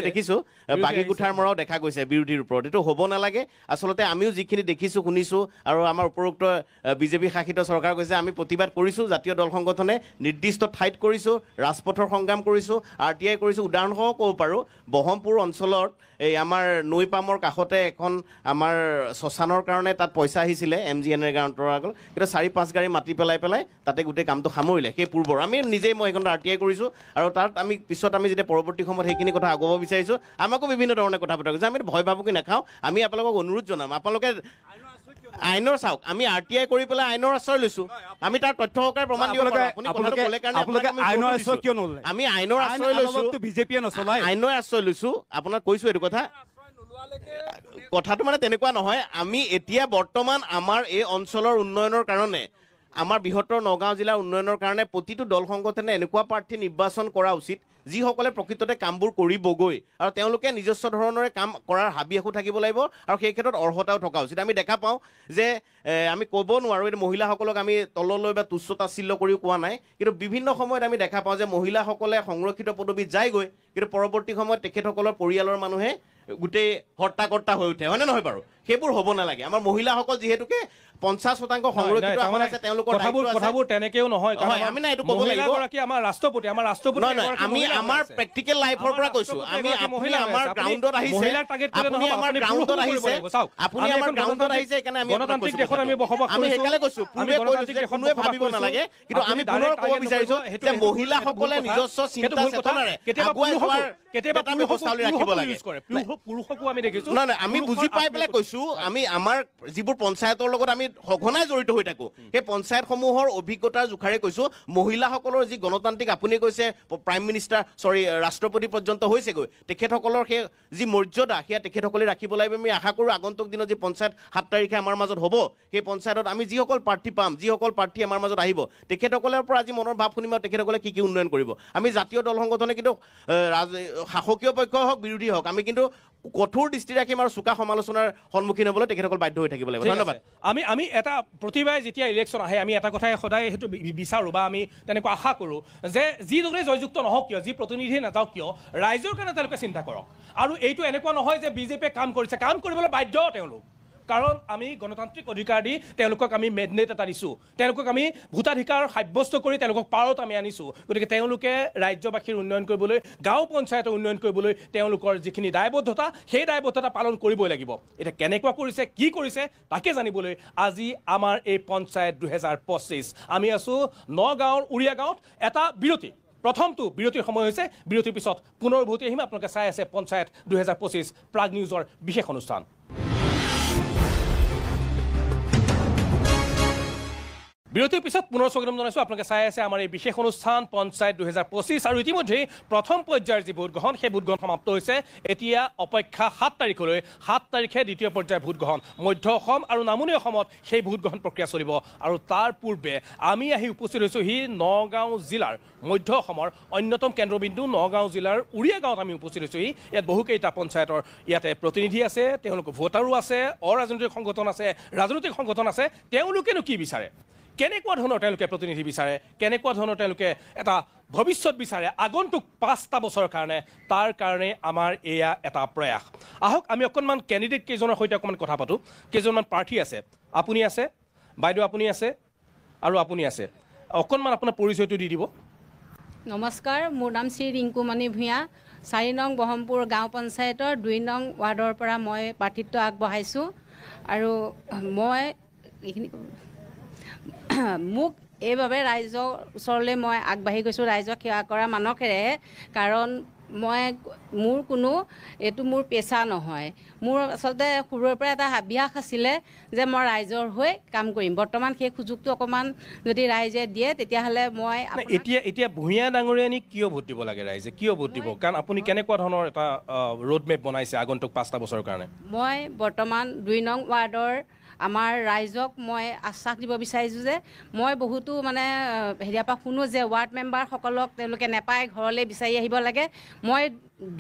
দেখিছোঁ বাগি কোঠাৰ মৰাও দেখা গৈছে বিৰোধীৰ ওপৰত এইটো হ'ব নালাগে আচলতে আমিও যিখিনি দেখিছোঁ শুনিছোঁ আৰু আমাৰ উপৰোক্ত বিজেপি শাসিত চৰকাৰ কৈছে আমি প্ৰতিবাদ কৰিছোঁ জাতীয় দল সংগঠনে নিৰ্দিষ্ট ঠাইত কৰিছোঁ ৰাজপথৰ সংগ্ৰাম কৰিছোঁ RTI কৰিছোঁ উদাহৰণসহ ক'ব পাৰোঁ বহমপুৰ অঞ্চলত এই আমাৰ নৈ পামৰ কাষতে এখন আমাৰ শ্মশানৰ কাৰণে তাত পইচা আহিছিলে MGNৰেগা অন্তৰাগত কিন্তু 4-5 গাড়ী মাটি পেলাই তাতে গোটেই কামটো সামৰিলে সেই পূৰ্বৰ আমি নিজেই মই সেইখন RTI কৰিছোঁ আৰু তাত আমি পিছত আমি যেতিয়া পৰৱৰ্তী সময়ত সেইখিনি কথা আগুৱাব বিচাৰিছোঁ আমাকো বিভিন্ন ধৰণে কথা পতা গৈছে আমি ভয় ভাবুকি নাখাওঁ আমি আপোনালোকক অনুৰোধ জনাম আপোনালোকে আইনৰ চাওক আমি RTI কৰি পেলাই আইনৰ আশ্ৰয় লৈছোঁ আমি তাৰ তথ্য সহকাৰে প্ৰমাণ দিব পাৰোঁ আপুনি কথাটো ক'লে কাৰণে আপোনালোকে আইনৰ আশ্ৰয় কিয় নললে আমি আইনৰ আশ্ৰয় লৈছোঁ বিজেপিয়ে নচলায় আইনৰ আশ্ৰয় লৈছোঁ আপোনাক কৈছোঁ এইটো কথা কথাটো মানে তেনেকুৱা নহয় আমি এতিয়া বৰ্তমান আমাৰ এই অঞ্চলৰ উন্নয়নৰ কাৰণে আমাৰ বৃহত্তৰ নগাঁও জিলাৰ উন্নয়নৰ কাৰণে প্ৰতিটো দল সংগঠনে এনেকুৱা প্ৰাৰ্থী নিৰ্বাচন কৰা উচিত যিসকলে প্ৰকৃততে কামবোৰ কৰিবগৈ আৰু তেওঁলোকে নিজস্ব ধৰণৰে কাম কৰাৰ হাবিয়াসো থাকিব লাগিব আৰু সেই ক্ষেত্ৰত অৰ্হতাও থকা উচিত আমি দেখা পাওঁ যে আমি ক'ব নোৱাৰোঁ এইটো মহিলাসকলক আমি তললৈ বা তুচ্ছ তাচ্ছিল্য কৰিও কোৱা নাই কিন্তু বিভিন্ন সময়ত আমি দেখা পাওঁ যে মহিলাসকলে সংৰক্ষিত পদবীত যায়গৈ কিন্তু পৰৱৰ্তী সময়ত তেখেতসকলৰ পৰিয়ালৰ মানুহে গোটেই হৰ্তাকৰ্তা হৈ উঠে হয়নে নহয় বাৰু সেইবোৰ হ'ব নালাগে আমাৰ মহিলাসকল যিহেতুকে 50% সংৰক্ষিত আসন আছে তেওঁলোকৰ কথাবোৰ তেনেকেও নহয় আমি না এইটো ক'ব লাগিব আমাৰ ৰাষ্ট্ৰপতি আমি আমাৰ প্ৰেক্টিকেল লাইফৰ পৰা কৈছোঁ আমি আপুনি আমাৰ গ্ৰাউণ্ডত আহিছে আপুনি আমাৰ গ্ৰাউণ্ডত আহিছে আপুনি আমাৰ গ্ৰাউণ্ডত আহিছে সেইকাৰণে আমি গণতান্ত্ৰিক দেশত আমি বসবাস আমি সেইকাৰণে কৈছোঁ পূৰ্বে কৈছোঁ যে কোনোৱে ভাবিব নালাগে কিন্তু আমি পুনৰ ক'ব বিচাৰিছোঁ যে মহিলাসকলে নিজস্ব চিন্তা চেতনাৰে আগুৱাই যোৱাৰ কেতিয়াবা ব্যৱস্থালৈ ৰাখিব লাগে পুৰুষকো আমি দেখিছোঁ নহয় আমি বুজি পাই পেলাই কৈছোঁ আমি আমাৰ যিবোৰ পঞ্চায়তৰ লগত আমি সঘনাই জড়িত হৈ থাকোঁ সেই পঞ্চায়তসমূহৰ অভিজ্ঞতাৰ জোখাৰে কৈছোঁ মহিলাসকলৰ যি গণতান্ত্ৰিক আপুনি কৈছে প্ৰাইম মিনিষ্টাৰ ৰাষ্ট্ৰপতি পৰ্যন্ত হৈছেগৈ তেখেতসকলৰ সেই যি মৰ্যাদা সেয়া তেখেতসকলে ৰাখিব লাগিব আমি আশা কৰোঁ আগন্তুক দিনত যি পঞ্চায়ত 7 তাৰিখে আমাৰ মাজত হ'ব সেই পঞ্চায়তত আমি যিসকল প্ৰাৰ্থী পাম যিসকল প্ৰাৰ্থী আমাৰ মাজত আহিব তেখেতসকলৰ পৰা আজি মনৰ ভাৱ শুনিম আৰু তেখেতসকলে কি উন্নয়ন কৰিব আমি জাতীয় দল সংগঠনে কিন্তু শাসকীয় পক্ষ হওক বিৰোধী হওক আমি কিন্তু কঠোৰ দৃষ্টি ৰাখিম আৰু চোকা সমালোচনাৰ সন্মুখীন হ'বলৈ তেখেতসকল বাধ্য হৈ থাকিব লাগিব ধন্যবাদ আমি এটা প্ৰতিবাৰে যেতিয়া ইলেকশ্যন আহে আমি এটা কথাই সদায় সেইটো বিচাৰোঁ বা আমি তেনেকুৱা আশা কৰোঁ যে যি দৰে জয়যুক্ত নহওক কিয় যি প্ৰতিনিধি নাযাওক কিয় ৰাইজৰ কাৰণে তেওঁলোকে চিন্তা কৰক আৰু এইটো এনেকুৱা নহয় যে বিজেপিয়ে কাম কৰিছে কাম কৰিবলৈ বাধ্য তেওঁলোক কাৰণ আমি গণতান্ত্ৰিক অধিকাৰ দি তেওঁলোকক আমি মেণ্ডেট এটা দিছোঁ তেওঁলোকক আমি ভোটাধিকাৰ সাব্যস্ত কৰি তেওঁলোকক পাৰত আমি আনিছোঁ গতিকে তেওঁলোকে ৰাজ্যবাসীৰ উন্নয়ন কৰিবলৈ গাঁও পঞ্চায়তৰ উন্নয়ন কৰিবলৈ তেওঁলোকৰ যিখিনি দায়বদ্ধতা সেই দায়বদ্ধতা পালন কৰিবই লাগিব এতিয়া কেনেকুৱা কৰিছে কি কৰিছে তাকে জানিবলৈ আজি আমাৰ এই পঞ্চায়ত 2025 আমি আছোঁ নগাঁৱৰ উৰিয়া গাঁৱত এটা বিৰতি প্ৰথমটো বিৰতিৰ সময় হৈছে বিৰতিৰ পিছত পুনৰ উভতি আহিম আপোনালোকে চাই আছে পঞ্চায়ত 2025 প্ৰাগ নিউজৰ বিশেষ অনুষ্ঠান বিৰতিৰ পিছত পুনৰ স্বাগতম জনাইছোঁ আপোনালোকে চাই আছে আমাৰ এই বিশেষ অনুষ্ঠান পঞ্চায়ত 2025 আৰু ইতিমধ্যেই প্ৰথম পৰ্যায়ৰ যি ভোটগ্ৰহণ সেই ভোটগ্ৰহণ সমাপ্ত হৈছে এতিয়া অপেক্ষা 7 তাৰিখলৈ 7 তাৰিখে দ্বিতীয় পৰ্যায়ৰ ভোটগ্ৰহণ মধ্য অসম আৰু নামনি অসমত সেই ভোটগ্ৰহণ প্ৰক্ৰিয়া চলিব আৰু তাৰ পূৰ্বে আমি আহি উপস্থিত হৈছোঁহি নগাঁও জিলাৰ মধ্য অসমৰ অন্যতম কেন্দ্ৰবিন্দু নগাঁও জিলাৰ উৰিয়া গাঁৱত আমি উপস্থিত হৈছোঁহি ইয়াত বহুকেইটা পঞ্চায়তৰ ইয়াতে প্ৰতিনিধি আছে তেওঁলোক ভোটাৰো আছে অৰাজনৈতিক সংগঠন আছে ৰাজনৈতিক সংগঠন আছে তেওঁলোকেনো কি বিচাৰে কেনেকুৱা ধৰণৰ তেওঁলোকে প্ৰতিনিধি বিচাৰে কেনেকুৱা ধৰণৰ তেওঁলোকে এটা ভৱিষ্যত বিচাৰে আগন্তুক 5টা বছৰৰ কাৰণে তাৰ কাৰণে আমাৰ এয়া এটা প্ৰয়াস আহক আমি অকণমান কেণ্ডিডেট কেইজনৰ সৈতে অকণমান কথা পাতোঁ কেইজনমান প্ৰাৰ্থী আছে আপুনি আছে বাইদেউ আপুনি আছে আৰু আপুনি আছে অকণমান আপোনাৰ পৰিচয়টো দি দিব নমস্কাৰ মোৰ নাম শ্ৰী ৰিংকুমণি ভূঞা 4 নং বহমপুৰ গাঁও পঞ্চায়তৰ 2 নং ৱাৰ্ডৰ পৰা মই প্ৰাৰ্থিত্ব আগবঢ়াইছোঁ আৰু মই এইখিনি মোক এইভাবে ৰাইজৰ ওচৰলৈ মই আগবাঢ়ি গৈছোঁ ৰাইজক সেৱা কৰা মানসেৰে কাৰণ মই মোৰ কোনো এইটো মোৰ পেচা নহয় মোৰ আচলতে সৰুৰ পৰা এটা অভ্যাস আছিলে যে মই ৰাইজৰ হৈ কাম কৰিম বৰ্তমান সেই সুযোগটো অকমান যদি ৰাইজে দিয়ে তেতিয়াহ'লে মই এতিয়া ভূঞা ডাঙৰীয়ানীক কিয় ভোট দিব লাগে ৰাইজে কিয় ভোট দিব কাৰণ আপুনি কেনেকুৱা ধৰণৰ এটা ৰোড মেপ বনাইছে আগন্তুক 5টা বছৰৰ কাৰণে মই বৰ্তমান 2 নং ৱাৰ্ডৰ আমাৰ ৰাইজক মই আশ্বাস দিব বিচাৰিছোঁ যে মই বহুতো মানে হেৰিয়াৰ পৰা শুনো যে ৱাৰ্ড মেম্বাৰসকলক তেওঁলোকে নেপায় ঘৰলৈ বিচাৰি আহিব লাগে মই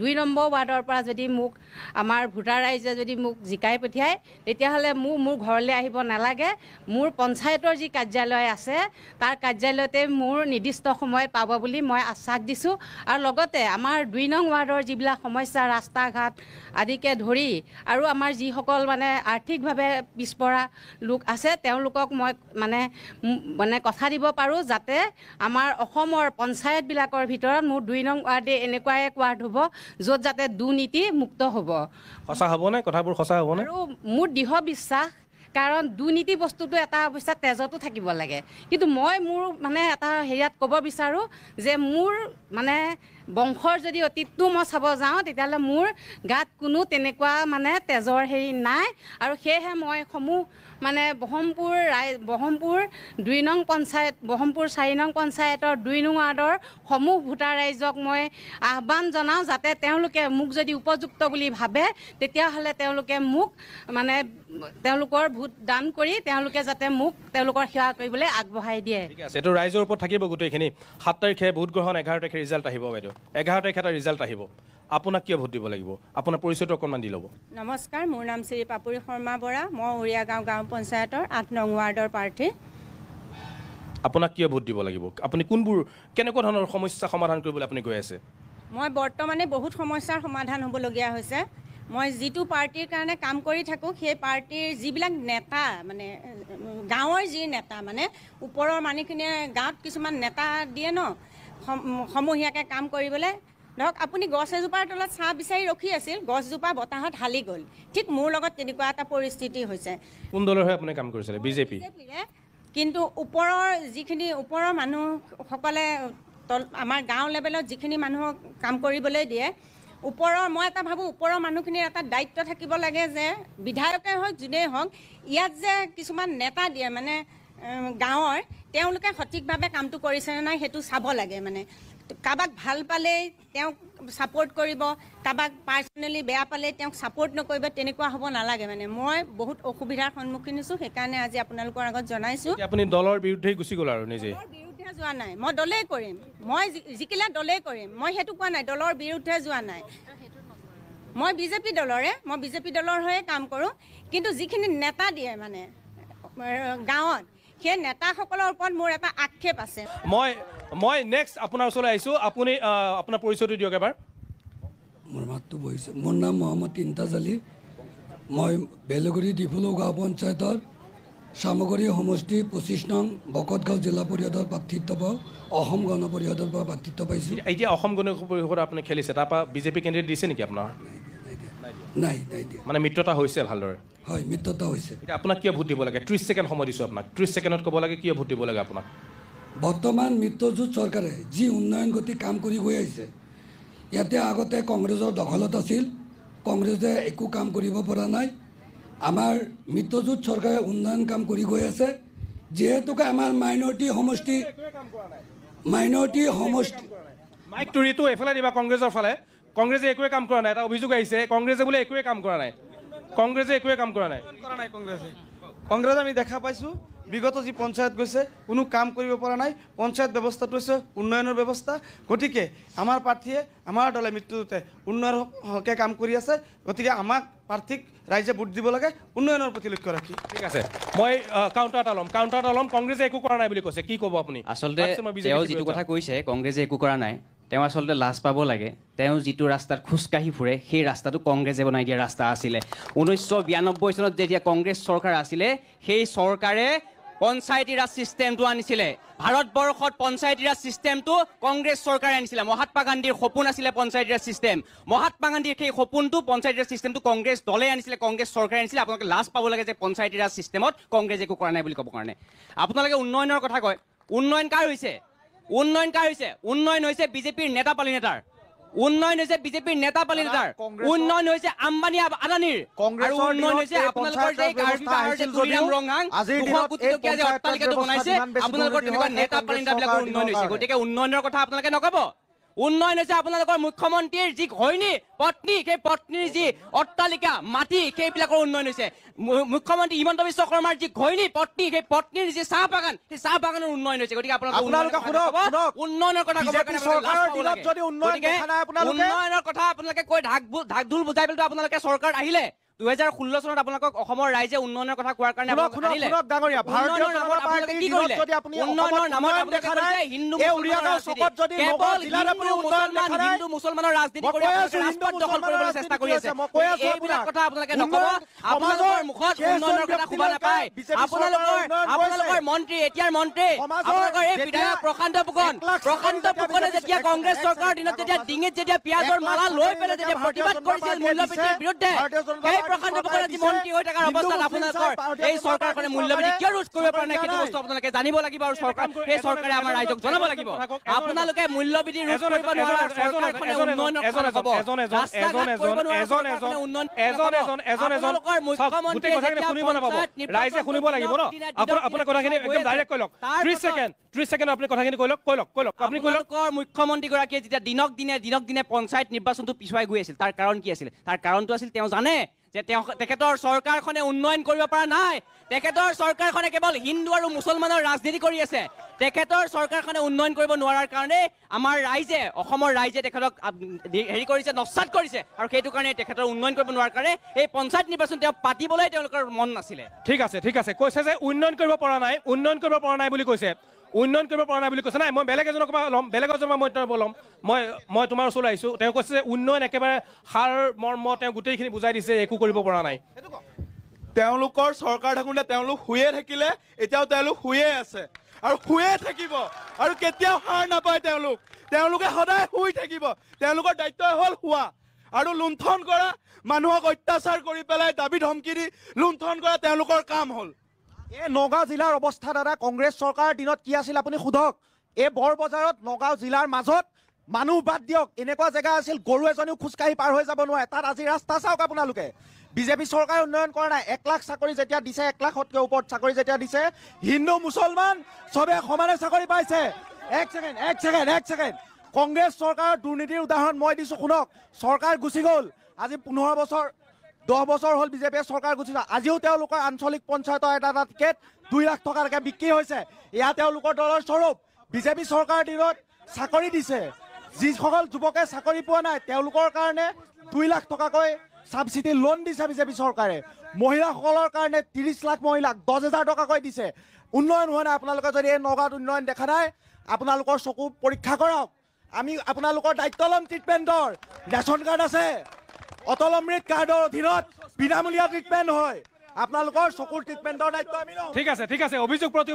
2 নম্বৰ ৱাৰ্ডৰ পৰা যদি মোক আমাৰ ভোটাৰ ৰাইজে যদি মোক জিকাই পঠিয়ায় তেতিয়াহ'লে মোৰ ঘৰলৈ আহিব নালাগে মোৰ পঞ্চায়তৰ যি কাৰ্যালয় আছে তাৰ কাৰ্যালয়তে মোৰ নিৰ্দিষ্ট সময়ত পাব বুলি মই আশ্বাস দিছোঁ আৰু লগতে আমাৰ 2 নং ৱাৰ্ডৰ যিবিলাক সমস্যা ৰাস্তা ঘাট আদিকে ধৰি আৰু আমাৰ যিসকল মানে আৰ্থিকভাৱে পিছপৰা লোক আছে তেওঁলোকক মই মানে কথা দিব পাৰোঁ যাতে আমাৰ অসমৰ পঞ্চায়তবিলাকৰ ভিতৰত মোৰ 2 নং ৱাৰ্ডে এনেকুৱা এক ৱাৰ্ড হ'ব য'ত যাতে দুৰ্নীতি মুক্ত হ'ব সঁচা হ'বনে কথাবোৰ সঁচা হ'বনে আৰু মোৰ দৃঢ় বিশ্বাস কাৰণ দুৰ্নীতি বস্তুটো এটা অৱস্থা তেজতো থাকিব লাগে কিন্তু মই মোৰ মানে এটা হেৰিয়াত ক'ব বিচাৰোঁ যে মোৰ মানে বংশৰ যদি অতীতটো মই চাব যাওঁ তেতিয়াহ'লে মোৰ গাত কোনো তেনেকুৱা মানে তেজৰ হেৰি নাই আৰু সেয়েহে মই সমূহ মানে বহমপুৰ 2 নং পঞ্চায়ত বহমপুৰ 4 নং পঞ্চায়তৰ 2 নং ৱাৰ্ডৰ সমূহ ভোটাৰ ৰাইজক মই আহ্বান জনাওঁ যাতে তেওঁলোকে মোক যদি উপযুক্ত বুলি ভাবে তেতিয়াহ'লে তেওঁলোকে মোক মানে তেওঁলোকৰ ভোট দান কৰি তেওঁলোকে যাতে মোক তেওঁলোকৰ সেৱা কৰিবলৈ আগবঢ়াই দিয়ে ঠিক আছে এইটো ৰাইজৰ ওপৰত থাকিব গোটেইখিনি 7 তাৰিখে ভোট গ্ৰহণ 11 তাৰিখে ৰিজাল্ট আহিব বাইদেউ 11 তাৰিখে এটা ৰিজাল্ট আহিব আপোনাক কিয় ভোট দিব লাগিব আপোনাৰ পৰিচয়টো অকণমান দি ল'ব নমস্কাৰ মোৰ নাম শ্ৰী পাপুৰী শৰ্মা বৰা মই উৰিয়া গাঁও পঞ্চায়তৰ 8 নং ৱাৰ্ডৰ প্ৰাৰ্থী আপোনাক কিয় ভোট দিব লাগিব আপুনি কোনবোৰ কেনেকুৱা ধৰণৰ সমস্যা সমাধান কৰিবলৈ আপুনি গৈ আছে মই বৰ্তমানে বহুত সমস্যাৰ সমাধান হ'বলগীয়া হৈছে মই যিটো পাৰ্টিৰ কাৰণে কাম কৰি থাকোঁ সেই পাৰ্টিৰ যিবিলাক নেতা মানে গাঁৱৰ যি নেতা মানে ওপৰৰ মানুহখিনিয়ে গাঁৱত কিছুমান নেতা দিয়ে ন সমূহীয়াকৈ কাম কৰিবলৈ ধৰক আপুনি গছ এজোপাৰ তলত ছাঁ বিচাৰি ৰখি আছিল গছজোপা বতাহত হালি গ'ল ঠিক মোৰ লগত তেনেকুৱা এটা পৰিস্থিতি হৈছে কোন দলৰ হৈ আপুনি কাম কৰিছিলে বিজেপি কিন্তু ওপৰৰ মানুহসকলে আমাৰ গাঁও লেভেলত যিখিনি মানুহক কাম কৰিবলৈ দিয়ে মই এটা ভাবোঁ ওপৰৰ মানুহখিনিৰ এটা দায়িত্ব থাকিব লাগে যে বিধায়কে হওক যোনেই হওক ইয়াত যে কিছুমান নেতা দিয়ে মানে গাঁৱৰ তেওঁলোকে সঠিকভাৱে কামটো কৰিছেনে নাই সেইটো চাব লাগে মানে কাৰোবাক ভাল পালেই তেওঁক ছাপোৰ্ট কৰিব কাৰোবাক পাৰ্চনেলি বেয়া পালে তেওঁক ছাপোৰ্ট নকৰিব তেনেকুৱা হ'ব নালাগে মানে মই বহুত অসুবিধাৰ সন্মুখীন হৈছোঁ সেইকাৰণে আজি আপোনালোকৰ আগত জনাইছোঁ আপুনি দলৰ বিৰুদ্ধে গুচি গ'ল আৰু নিজে বিৰুদ্ধে যোৱা নাই মই দলেই কৰিম মই জিকিলে দলেই কৰিম মই সেইটো কোৱা নাই দলৰ বিৰুদ্ধে যোৱা নাই মই বিজেপি দলৰ হৈয়ে কাম কৰোঁ কিন্তু যিখিনি নেতা দিয়ে মানে গাঁৱত সেই নেতাসকলৰ ওপৰত মোৰ এটা আক্ষেপ আছে মই নেক্সট আপোনাৰ ওচৰলৈ আহিছোঁ আপুনি আপোনাৰ পৰিচয়টো দিয়ক এবাৰ মোৰ মাতটো বহিছে মোৰ নাম মহম্মদ ইন্তাজ আলী মই বেলগুৰি ডিফুলো গাঁও পঞ্চায়তৰ সামগ্ৰী সমষ্টি 25 নং বকতগাঁও জিলা পৰিষদৰ প্ৰাৰ্থিত্ব পাওঁ অসম গণ পৰিষদৰ পৰা প্ৰাৰ্থিত্ব পাইছোঁ এতিয়া অসম গণ পৰিষদত আপুনি খেলিছে তাৰপৰা বিজেপি কেণ্ডিডেট দিছে নেকি আপোনাৰ নাই মানে মিত্ৰতা হৈছে ভালদৰে হয় মিত্ৰতা হৈছে এতিয়া আপোনাক কিয় ভোট দিব লাগে 30 ছেকেণ্ড সময় দিছোঁ আপোনাক 30 ছেকেণ্ডত ক'ব লাগে কিয় ভোট দিব লাগে আপোনাক বৰ্তমান মিত্ৰজোঁট চৰকাৰে যি উন্নয়ন গতি কাম কৰি গৈ আহিছে ইয়াতে আগতে কংগ্ৰেছৰ দখলত আছিল কংগ্ৰেছে একো কাম কৰিব পৰা নাই আমাৰ মিত্ৰজোঁট চৰকাৰে উন্নয়ন কাম কৰি গৈ আছে যিহেতুকে আমাৰ মাইনৰিটি সমষ্টি মাইকটো ঋতু এফালে দিবা কংগ্ৰেছৰ ফালে কংগ্ৰেছে একোৱে কাম কৰা নাই এটা অভিযোগ আহিছে কংগ্ৰেছে বোলে একোৱে কাম কৰা নাই কংগ্ৰেছ আমি দেখা পাইছোঁ বিগত যি পঞ্চায়ত গৈছে কোনো কাম কৰিব পৰা নাই পঞ্চায়ত ব্যৱস্থাটো হৈছে উন্নয়নৰ ব্যৱস্থা গতিকে আমাৰ প্ৰাৰ্থীয়ে আমাৰ দলে মৃত্যুতে উন্নয়নৰ হকে কাম কৰি আছে গতিকে আমাক প্ৰাৰ্থীক ৰাইজে ভোট দিব লাগে উন্নয়নৰ প্ৰতি লক্ষ্য ৰাখি ঠিক আছে মই কাউণ্টাৰ এটা ল'ম কংগ্ৰেছে একো কৰা নাই বুলি কৈছে কি ক'ব আপুনি আচলতে তেওঁ যিটো কথা কৈছে কংগ্ৰেছে একো কৰা নাই তেওঁ আচলতে লাজ পাব লাগে তেওঁ যিটো ৰাস্তাত খোজকাঢ়ি ফুৰে সেই ৰাস্তাটো কংগ্ৰেছে বনাই দিয়া ৰাস্তা আছিলে 1992 চনত যেতিয়া কংগ্ৰেছ চৰকাৰ আছিলে সেই চৰকাৰে পঞ্চায়তী ৰাজ ছিষ্টেমটো আনিছিলে ভাৰতবৰ্ষত পঞ্চায়তী ৰাজ ছিষ্টেমটো কংগ্ৰেছ চৰকাৰে আনিছিলে মহাত্মা গান্ধীৰ সপোন আছিলে পঞ্চায়তী ৰাজ ছিষ্টেম মহাত্মা গান্ধীৰ সেই সপোনটো পঞ্চায়তী ৰাজ ছিষ্টেমটো কংগ্ৰেছ দলে আনিছিলে কংগ্ৰেছ চৰকাৰে আনিছিলে আপোনালোকে লাজ পাব লাগে যে পঞ্চায়তী ৰাজ ছিষ্টেমত কংগ্ৰেছ একো কৰা নাই বুলি ক'ব কাৰণে আপোনালোকে উন্নয়নৰ কথা কয় উন্নয়ন কাৰ হৈছে উন্নয়ন হৈছে বিজেপিৰ নেতা পালি নেতাৰ উন্নয়ন হৈছে বিজেপিৰ নেতা পালি নেতাৰ উন্নয়ন হৈছে আম্বানী আদানীৰ আৰু উন্নয়ন হৈছে আপোনালোকৰ যে কাৰ্বিবাহৰ যে তুলিৰাম ৰংহাং 200 কোটি টকীয়া যে অট্টালিকাটো বনাইছে আপোনালোকৰ তেনেকুৱা নেতা পালি নেতাবিলাকৰ উন্নয়ন হৈছে গতিকে উন্নয়নৰ কথা আপোনালোকে নক'ব উন্নয়ন হৈছে আপোনালোকৰ মুখ্যমন্ত্ৰীৰ যি ঘৈণী পত্নী সেই পত্নীৰ যি অট্টালিকা মাটি সেইবিলাকৰ উন্নয়ন হৈছে মুখ্যমন্ত্ৰী হিমন্ত বিশ্ব শৰ্মাৰ যি ঘৈণী পত্নী সেই পত্নীৰ যি চাহ বাগান সেই চাহ বাগানৰ উন্নয়ন হৈছে গতিকে আপোনালোকে উন্নয়নৰ কথা উন্নয়নৰ কথা আপোনালোকে কৈ ঢাক ঢোল বুজাই পেলাই আপোনালোকে চৰকাৰ আহিলে 2016 চনত আপোনালোকক অসমৰ ৰাইজে উন্নয়নৰ কথা কোৱাৰ কাৰণে উন্নয়নৰ নামত আপোনালোকে হিন্দু মুছলমানৰ ৰাজনীতি কৰি ৰাজপথ দখল কৰিবলৈ চেষ্টা কৰি আছে এইবিলাক কথা আপোনালোকে নকব আপোনালোকৰ মুখত উন্নয়নৰ কথা শুনা নাপায় আপোনালোকৰ মন্ত্ৰী এতিয়াৰ মন্ত্ৰী আপোনালোকৰ এই বিধায়ক প্ৰশান্ত ফুকনে যেতিয়া কংগ্ৰেছ চৰকাৰৰ দিনত যেতিয়া ডিঙিত যেতিয়া পিয়াজৰ মালা লৈ পেলাই যেতিয়া প্ৰতিবাদ কৰিছিল মূল্যবৃদ্ধিৰ বিৰুদ্ধে প্ৰশান্ত ফুকনে যি মন্ত্ৰী হৈ থকাৰ অৱস্থাত আপোনালোকৰ এই চৰকাৰখনে মূল্যবৃদ্ধি কিয় ৰোধ কৰিব পৰা নাই সেইটো বস্তু আপোনালোকে জানিব লাগিব আৰু সেই চৰকাৰে আমাৰ ৰাইজক জনাব লাগিব আপোনালোকে মূল্যবৃদ্ধি ৰোধ কৰিব নোৱাৰা চৰকাৰখনে উন্নয়নৰ কথা ক'ব আপোনালোকৰ মুখ্যমন্ত্ৰী ৰাইজে শুনিব লাগিব ন আপোনাৰ কথাখিনি একদম ডাইৰেক্ট কৈ লওক 30 ছেকেণ্ড আপুনি কথাখিনি কৈ লওক আপুনি কৈ লওক মুখ্যমন্ত্ৰীগৰাকীয়ে যেতিয়া দিনক দিনে পঞ্চায়ত নিৰ্বাচনটো পিছুৱাই গৈ আছিল তাৰ কাৰণ কি আছিল তাৰ কাৰণটো আছিল তেওঁ জানে যে তেখেতৰ চৰকাৰখনে উন্নয়ন কৰিব পৰা নাই তেখেতৰ চৰকাৰখনে কেৱল হিন্দু আৰু মুছলমানৰ ৰাজনীতি কৰি আছে তেখেতৰ চৰকাৰখনে উন্নয়ন কৰিব নোৱাৰাৰ কাৰণে আমাৰ ৰাইজে অসমৰ ৰাইজে তেখেতক হেৰি কৰিছে নস্বাত কৰিছে আৰু সেইটো কাৰণে তেখেতৰ উন্নয়ন কৰিব নোৱাৰাৰ কাৰণে এই পঞ্চায়ত নিৰ্বাচন তেওঁ পাতিবলৈ তেওঁলোকৰ মন নাছিলে ঠিক আছে কৈছে যে উন্নয়ন কৰিব পৰা নাই বুলি কৈছে উন্নয়ন কৰিব পৰা নাই বুলি কৈছে নাই মই বেলেগ এজনক ল'ম মই তোমাৰ ওচৰলৈ আহিছোঁ তেওঁ কৈছে যে উন্নয়ন একেবাৰে সাৰ মৰ্ম তেওঁ গোটেইখিনি বুজাই দিছে একো কৰিব পৰা নাই তেওঁলোকৰ চৰকাৰ থাকোঁতে তেওঁলোক শুয়ে থাকিলে এতিয়াও তেওঁলোক শুয়ে আছে আৰু শুয়ে থাকিব আৰু কেতিয়াও সাৰ নাপায় তেওঁলোকে সদায় শুই থাকিব তেওঁলোকৰ দায়িত্ব হ'ল শুৱা আৰু লুণ্ঠন কৰা মানুহক অত্যাচাৰ কৰি পেলাই দাবী ধমকি দি লুণ্ঠন কৰা তেওঁলোকৰ কাম হ'ল এই নগাঁও জিলাৰ অৱস্থা দাদা কংগ্ৰেছ চৰকাৰৰ দিনত কি আছিল আপুনি সোধক এই বৰবজাৰত নগাঁও জিলাৰ মাজত মানুহ বাদ দিয়ক এনেকুৱা জেগা আছিল গৰু এজনীও খোজকাঢ়ি পাৰ হৈ যাব নোৱাৰে তাত আজি ৰাস্তা চাওক আপোনালোকে বিজেপি চৰকাৰে উন্নয়ন কৰা নাই 1 লাখ চাকৰি যেতিয়া দিছে 1 লাখতকৈ ওপৰত চাকৰি যেতিয়া দিছে হিন্দু মুছলমান চবে সমানে চাকৰি পাইছে এক ছেকেণ্ড কংগ্ৰেছ চৰকাৰৰ দুৰ্নীতিৰ উদাহৰণ মই দিছোঁ শুনক চৰকাৰ গুচি গ'ল আজি 15 বছৰ 10 বছৰ হ'ল বিজেপিয়ে চৰকাৰ গুচি যোৱা আজিও তেওঁলোকৰ আঞ্চলিক পঞ্চায়তৰ এটা টিকেট 2 লাখ টকালৈকে বিক্ৰী হৈছে এয়া তেওঁলোকৰ দলৰ স্বৰূপ বিজেপি চৰকাৰৰ দিনত চাকৰি দিছে যিসকল যুৱকে চাকৰি পোৱা নাই তেওঁলোকৰ কাৰণে 2 লাখ টকাকৈ সাবসিডি লোন দিছে বিজেপি চৰকাৰে মহিলাসকলৰ কাৰণে 30 লাখ মহিলাক 10,000 টকাকৈ দিছে উন্নয়ন হোৱা নাই আপোনালোকে যদি এই নগাঁৱত উন্নয়ন দেখা নাই আপোনালোকৰ চকু পৰীক্ষা কৰক আমি আপোনালোকৰ দায়িত্ব ল'ম ট্ৰিটমেণ্টৰ ৰেচন কাৰ্ড আছে অটল অমৃত কাৰ্ডৰ অধীনত বিনামূলীয়া ট্ৰিটমেণ্ট হয় আপোনালোকৰ চকুৰ ট্ৰিটমেণ্টৰ দায়িত্ব আমি ল'ম ঠিক আছে অভিযোগ প্ৰতি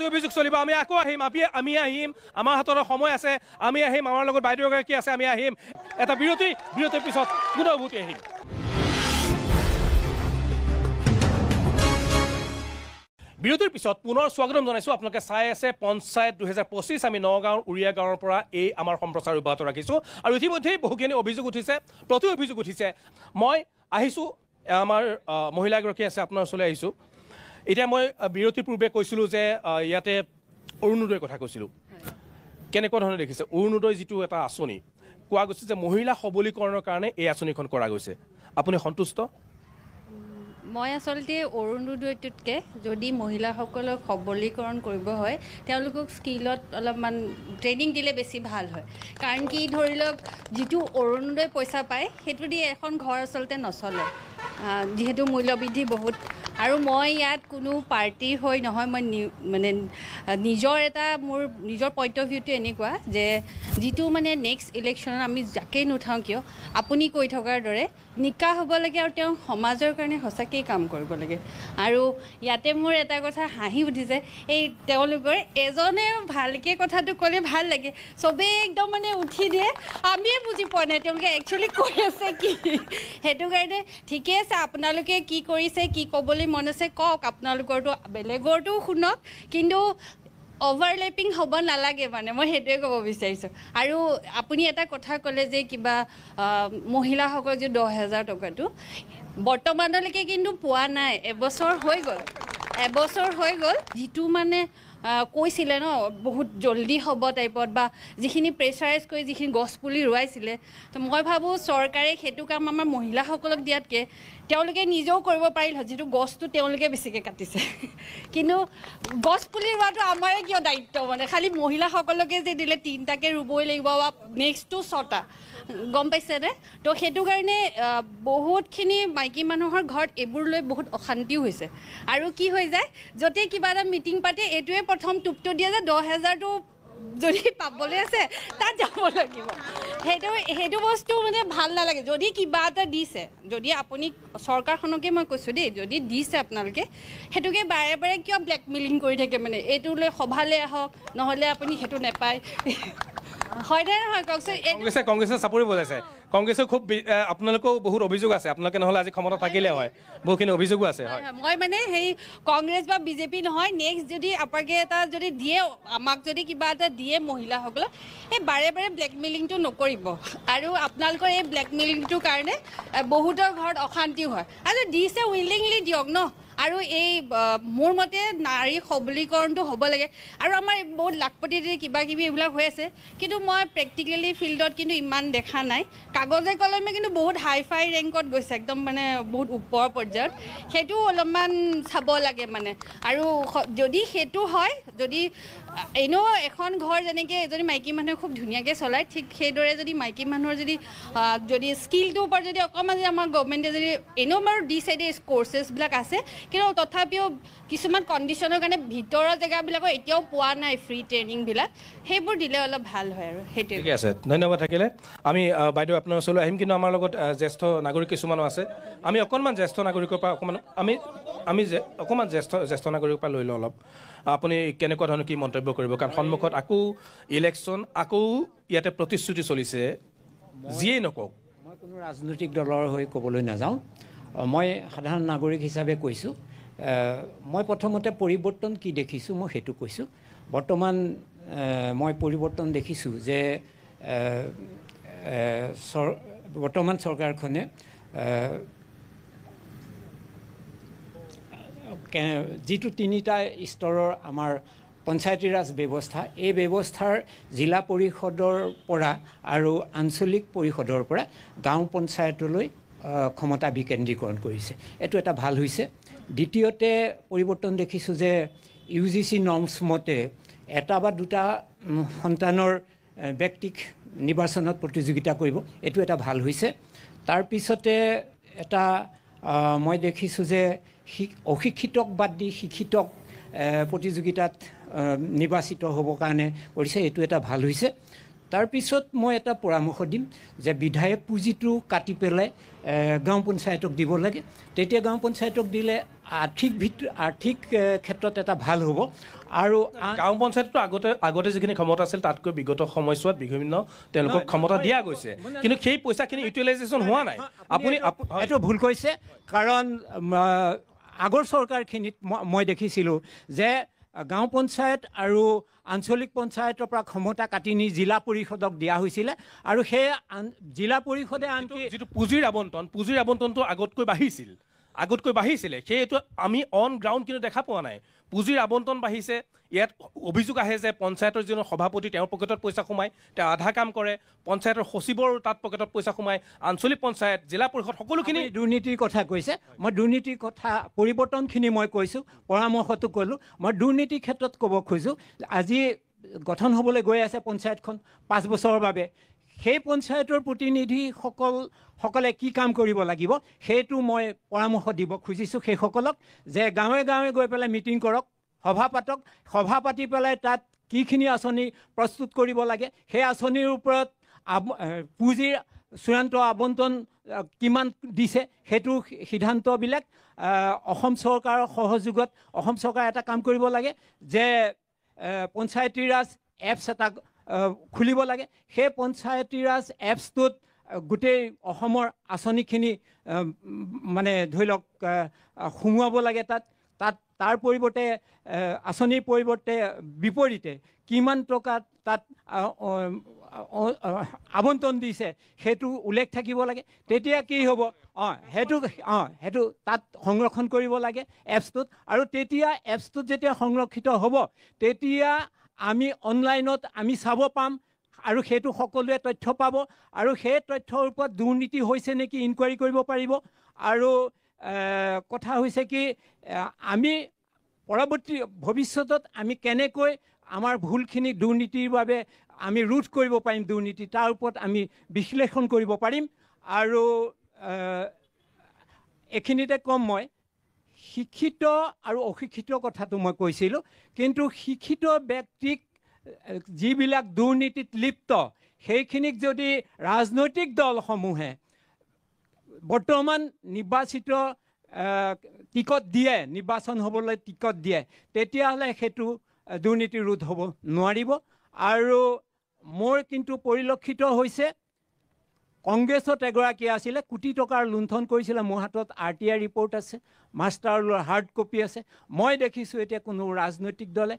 অভিযোগ চলিব আমি আকৌ আহিম আমি আহিম আমাৰ হাতত সময় আছে আমি আহিম আমাৰ লগত বাইদেউ এগৰাকী আছে আমি আহিম এটা বিৰতিৰ পিছত পুনৰ উভতি আহিম বিৰতিৰ পিছত পুনৰ স্বাগতম জনাইছোঁ আপোনালোকে চাই আছে পঞ্চায়ত 2025 আমি নগাঁৱৰ উৰিয়া গাঁৱৰ পৰা এই আমাৰ সম্প্ৰচাৰ অব্যাহত ৰাখিছোঁ আৰু ইতিমধ্যেই বহুখিনি অভিযোগ উঠিছে প্ৰতি অভিযোগ উঠিছে মই আহিছোঁ আমাৰ মহিলা এগৰাকী আছে আপোনাৰ ওচৰলৈ আহিছোঁ এতিয়া মই বিৰতিৰ পূৰ্বে কৈছিলোঁ যে ইয়াতে অৰুণোদয়ৰ কথা কৈছিলোঁ কেনেকুৱা ধৰণে দেখিছে অৰুণোদয় যিটো এটা আঁচনি কোৱা গৈছে যে মহিলা সবলীকৰণৰ কাৰণে এই আঁচনিখন কৰা গৈছে আপুনি সন্তুষ্ট মই আচলতে অৰুণোদয়টোতকৈ যদি মহিলাসকলক সবলীকৰণ কৰিব হয় তেওঁলোকক স্কিলত অলপমান ট্ৰেইনিং দিলে বেছি ভাল হয় কাৰণ কি ধৰি লওক যিটো অৰুণোদয় পইচা পায় সেইটো দি এখন ঘৰ আচলতে নচলে যিহেতু মূল্যবৃদ্ধি বহুত আৰু মই ইয়াত কোনো পাৰ্টিৰ হৈ নহয়, মই মানে নিজৰ এটা মোৰ নিজৰ পইণ্ট অফ ভিউটো এনেকুৱা যে যিটো মানে নেক্সট ইলেকশ্যনত আমি যাকেই নুঠাওঁ কিয় আপুনি কৈ থকাৰ দৰে নিকা হ'ব লাগে আৰু তেওঁ সমাজৰ কাৰণে সঁচাকৈয়ে কাম কৰিব লাগে। আৰু ইয়াতে মোৰ এটা কথা হাঁহি উঠিছে, এই তেওঁলোকৰ এজনে ভালকৈ কথাটো ক'লে ভাল লাগে, চবেই একদম মানে উঠি দিয়ে, আমিয়ে বুজি পোৱা নাই তেওঁলোকে একচুৱেলি কৈ আছে কি। সেইটো কাৰণে ঠিকে আছে, আপোনালোকে কি কৰিছে, কি ক'বলৈ মন আছে কওক, আপোনালোকৰতো বেলেগৰটো শুনক, কিন্তু অভাৰলেপিং হ'ব নালাগে, মানে মই সেইটোৱে ক'ব বিচাৰিছোঁ। আৰু আপুনি এটা কথা ক'লে যে কিবা মহিলাসকল যে 10,000 টকাটো বৰ্তমানলৈকে কিন্তু পোৱা নাই, এবছৰ হৈ গ'ল, যিটো মানে কৈছিলে ন বহুত জল্দি হ'ব টাইপত, বা যিখিনি প্ৰেছাৰাইজ কৰি যিখিনি গছপুলি ৰোৱাইছিলে, তো মই ভাবোঁ চৰকাৰে সেইটো কাম আমাৰ মহিলাসকলক দিয়াতকৈ তেওঁলোকে নিজেও কৰিব পাৰিল হয়, যিটো গছটো তেওঁলোকে বেছিকৈ কাটিছে। কিন্তু গছপুলি ৰোৱাটো আমাৰে কিয় দায়িত্ব, মানে খালি মহিলাসকলকে যে দিলে 3টাকৈ ৰুবই লাগিব বা নেক্সটটো 6টা, গম পাইছেনে? তো সেইটো কাৰণে বহুতখিনি মাইকী মানুহৰ ঘৰত এইবোৰ লৈ বহুত অশান্তিও হৈছে। আৰু কি হৈ যায়, য'তেই কিবা এটা মিটিং পাতে এইটোৱে প্ৰথম টোপটো দিয়ে যে 10,000টো যদি পাবলৈ আছে তাত যাব লাগিব। সেইটো বস্তু মানে ভাল নালাগে। যদি কিবা এটা দিছে, যদি আপুনি চৰকাৰখনকে মই কৈছোঁ দেই, যদি দিছে আপোনালোকে সেইটোকে বাৰে বাৰে কিয় ব্লেকমেইলিং কৰি থাকে, মানে এইটোলৈ সভালৈ আহক, নহ'লে আপুনি সেইটো নাপায়, হয়নে নহয় কওকচোন? কংগ্ৰেছে চাপৰি বজাইছে, কংগ্ৰেছৰ খুব আপোনালোকেও বহুত অভিযোগ আছে, আপোনালোকে নহ'লে আজি ক্ষমতা থাকিলে হয়, বহুখিনি অভিযোগো আছে। মই মানে সেই কংগ্ৰেছ বা বিজেপি নহয়, নেক্সট যদি আপোনালোকে এটা যদি দিয়ে, আমাক যদি কিবা এটা দিয়ে মহিলাসকলক, এই বাৰে বাৰে ব্লেকমেইলিংটো নকৰিব। আৰু আপোনালোকৰ এই ব্লেকমেইলিংটোৰ কাৰণে বহুতৰ ঘৰত অশান্তিও হয়। আৰু দিছে উইলিংলি দিয়ক ন। আৰু এই মোৰ মতে নাৰী সবলীকৰণটো হ'ব লাগে। আৰু আমাৰ বহুত লাখপতি কিবা কিবি এইবিলাক হৈ আছে, কিন্তু মই প্ৰেক্টিকেলি ফিল্ডত কিন্তু ইমান দেখা নাই। কাগজে কলমে কিন্তু বহুত হাই ফাই ৰেংকত গৈছে, একদম মানে বহুত ওপৰ পৰ্যায়ত, সেইটো অলপমান চাব লাগে মানে। আৰু যদি সেইটো হয়, যদি এনেও এখন ঘৰ যেনেকৈ এজনী মাইকী মানুহে খুব ধুনীয়াকৈ চলায়, ঠিক সেইদৰে যদি মাইকী মানুহৰ যদি স্কিলটোৰ ওপৰত যদি অকণমান যদি আমাৰ গভমেণ্টে যদি এনেও বাৰু দিছে দেই কৰ্চেছবিলাক আছে, কিন্তু তথাপিও কিছুমান কণ্ডিশ্যনৰ কাৰণে ভিতৰৰ জেগাবিলাকৰ এতিয়াও পোৱা নাই ফ্ৰী ট্ৰেইনিংবিলাক, সেইবোৰ দিলে অলপ ভাল হয়। আৰু সেইটোৱে ঠিক আছে, ধন্যবাদ থাকিলে। আমি বাইদেউ আপোনাৰ ওচৰলৈ আহিম, কিন্তু আমাৰ লগত জ্যেষ্ঠ নাগৰিক কিছুমানো আছে। আমি অকণমান জ্যেষ্ঠ নাগৰিকৰ পৰা অকণমান জ্যেষ্ঠ নাগৰিকৰ পৰা লৈ লওঁ অলপ। আপুনি কেনেকুৱা ধৰণৰ কি মন্তব্য কৰিব, কাৰণ সন্মুখত আকৌ ইলেকশ্যন, আকৌ ইয়াতে প্ৰতিশ্ৰুতি চলিছে, যিয়েই নকওক। মই কোনো ৰাজনৈতিক দলৰ হৈ ক'বলৈ নাযাওঁ, মই সাধাৰণ নাগৰিক হিচাপে কৈছোঁ। মই প্ৰথমতে পৰিৱৰ্তন কি দেখিছোঁ মই সেইটো কৈছোঁ। বৰ্তমান মই পৰিৱৰ্তন দেখিছোঁ যে বৰ্তমান চৰকাৰখনে যিটো 3টা স্তৰৰ আমাৰ পঞ্চায়তী ৰাজ ব্যৱস্থা, এই ব্যৱস্থাৰ জিলা পৰিষদৰ পৰা আৰু আঞ্চলিক পৰিষদৰ পৰা গাঁও পঞ্চায়তলৈ ক্ষমতা বিকেন্দ্ৰীকৰণ কৰিছে, এইটো এটা ভাল হৈছে। দ্বিতীয়তে পৰিৱৰ্তন দেখিছোঁ যে UGC নৰ্মছ মতে 1 বা 2টা সন্তানৰ ব্যক্তিক নিৰ্বাচনত প্ৰতিযোগিতা কৰিব, এইটো এটা ভাল হৈছে। তাৰপিছতে এটা মই দেখিছোঁ যে অশিক্ষিতক বাদ দি শিক্ষিতক প্ৰতিযোগিতাত নিৰ্বাচিত হ'বৰ কাৰণে কৰিছে, এইটো এটা ভাল হৈছে। তাৰপিছত মই এটা পৰামৰ্শ দিম যে বিধায়ক পুঁজিটো কাটি পেলাই গাঁও পঞ্চায়তক দিব লাগে, তেতিয়া গাঁও পঞ্চায়তক দিলে আৰ্থিক ক্ষেত্ৰত এটা ভাল হ'ব। আৰু গাঁও পঞ্চায়তটো আগতে যিখিনি ক্ষমতা আছিল তাতকৈ বিগত সময়ছোৱাত বিভিন্ন তেওঁলোকক ক্ষমতা দিয়া গৈছে, কিন্তু সেই পইচাখিনি ইউটিলাইজেশ্যন হোৱা নাই। আপুনি এইটো ভুল কৈছে, কাৰণ আগৰ চৰকাৰখিনিত মই দেখিছিলোঁ যে গাঁও পঞ্চায়ত আৰু আঞ্চলিক পঞ্চায়তৰ পৰা ক্ষমতা কাটি নি জিলা পৰিষদক দিয়া হৈছিলে, আৰু সেই জিলা পৰিষদে আনকি যিটো পুঁজিৰ আবণ্টনটো আগতকৈ বাঢ়িছিলে, সেইটো আমি অন গ্ৰাউণ্ড কিন্তু দেখা পোৱা নাই। পুঁজিৰ আবণ্টন বাঢ়িছে, ইয়াত অভিযোগ আহে যে পঞ্চায়তৰ যিজন সভাপতি তেওঁৰ পকেটত পইচা সোমায়, তেওঁ আধা কাম কৰে, পঞ্চায়তৰ সচিবৰ তাত পকেটত পইচা সোমায়, আঞ্চলিক পঞ্চায়ত জিলা পৰিষদ সকলোখিনি দুৰ্নীতিৰ কথা কৈছে। মই দুৰ্নীতিৰ কথা পৰিৱৰ্তনখিনি মই কৈছোঁ, পৰামৰ্শটো ক'লোঁ। মই দুৰ্নীতিৰ ক্ষেত্ৰত ক'ব খোজোঁ, আজি গঠন হ'বলৈ গৈ আছে পঞ্চায়তখন 5 বছৰৰ বাবে, সেই পঞ্চায়তৰ প্ৰতিনিধিসকলে কি কাম কৰিব লাগিব সেইটো মই পৰামৰ্শ দিব খুজিছোঁ সেইসকলক যে গাঁৱে গাঁৱে গৈ পেলাই মিটিং কৰক, সভা পাতক, সভা পাতি পেলাই তাত কিখিনি আঁচনি প্ৰস্তুত কৰিব লাগে, সেই আঁচনিৰ ওপৰত পুঁজিৰ চূড়ান্ত আবণ্টন কিমান দিছে সেইটো সিদ্ধান্তবিলাক অসম চৰকাৰৰ সহযোগত অসম চৰকাৰে এটা কাম কৰিব লাগে যে পঞ্চায়তী ৰাজ এপছ এটা খুলিব লাগে। সেই পঞ্চায়তী ৰাজ এপছটোত গোটেই অসমৰ আঁচনিখিনি মানে ধৰি লওক সোমোৱাব লাগে। তাৰ পৰিৱৰ্তে আঁচনিৰ পৰিৱৰ্তে বিপৰীতে কিমান টকা তাত আবণ্টন দিছে সেইটো উল্লেখ থাকিব লাগে। তেতিয়া কি হ'ব সেইটো তাত সংৰক্ষণ কৰিব লাগে এপছটোত। আৰু তেতিয়া এপছটোত যেতিয়া সংৰক্ষিত হ'ব তেতিয়া আমি অনলাইনত আমি চাব পাম আৰু সেইটো সকলোৱে তথ্য পাব আৰু সেই তথ্যৰ ওপৰত দুৰ্নীতি হৈছে নেকি ইনকুৱাৰী কৰিব পাৰিব। আৰু কথা হৈছে কি আমি পৰৱৰ্তী ভৱিষ্যতত আমি কেনেকৈ আমাৰ ভুলখিনি দুৰ্নীতিৰ বাবে আমি ৰোধ কৰিব পাৰিম, দুৰ্নীতি তাৰ ওপৰত আমি বিশ্লেষণ কৰিব পাৰিম। আৰু এইখিনিতে কম মই শিক্ষিত আৰু অশিক্ষিত কথাটো মই কৈছিলোঁ, কিন্তু শিক্ষিত ব্যক্তিক যিবিলাক দুৰ্নীতিত লিপ্ত সেইখিনিক যদি ৰাজনৈতিক দলসমূহে বৰ্তমান নিৰ্বাচিত টিকট দিয়ে, নিৰ্বাচন হ'বলৈ টিকট দিয়ে, তেতিয়াহ'লে সেইটো দুৰ্নীতি ৰোধ হ'ব নোৱাৰিব। আৰু মোৰ কিন্তু পৰিলক্ষিত হৈছে কংগ্ৰেছত এগৰাকী আছিলে কোটি টকাৰ লুণ্ঠন কৰিছিলে। মোৰ হাতত RTI ৰিপৰ্ট আছে, মাষ্টাৰ হাৰ্ড কপি আছে। মই দেখিছোঁ এতিয়া কোনো ৰাজনৈতিক দলে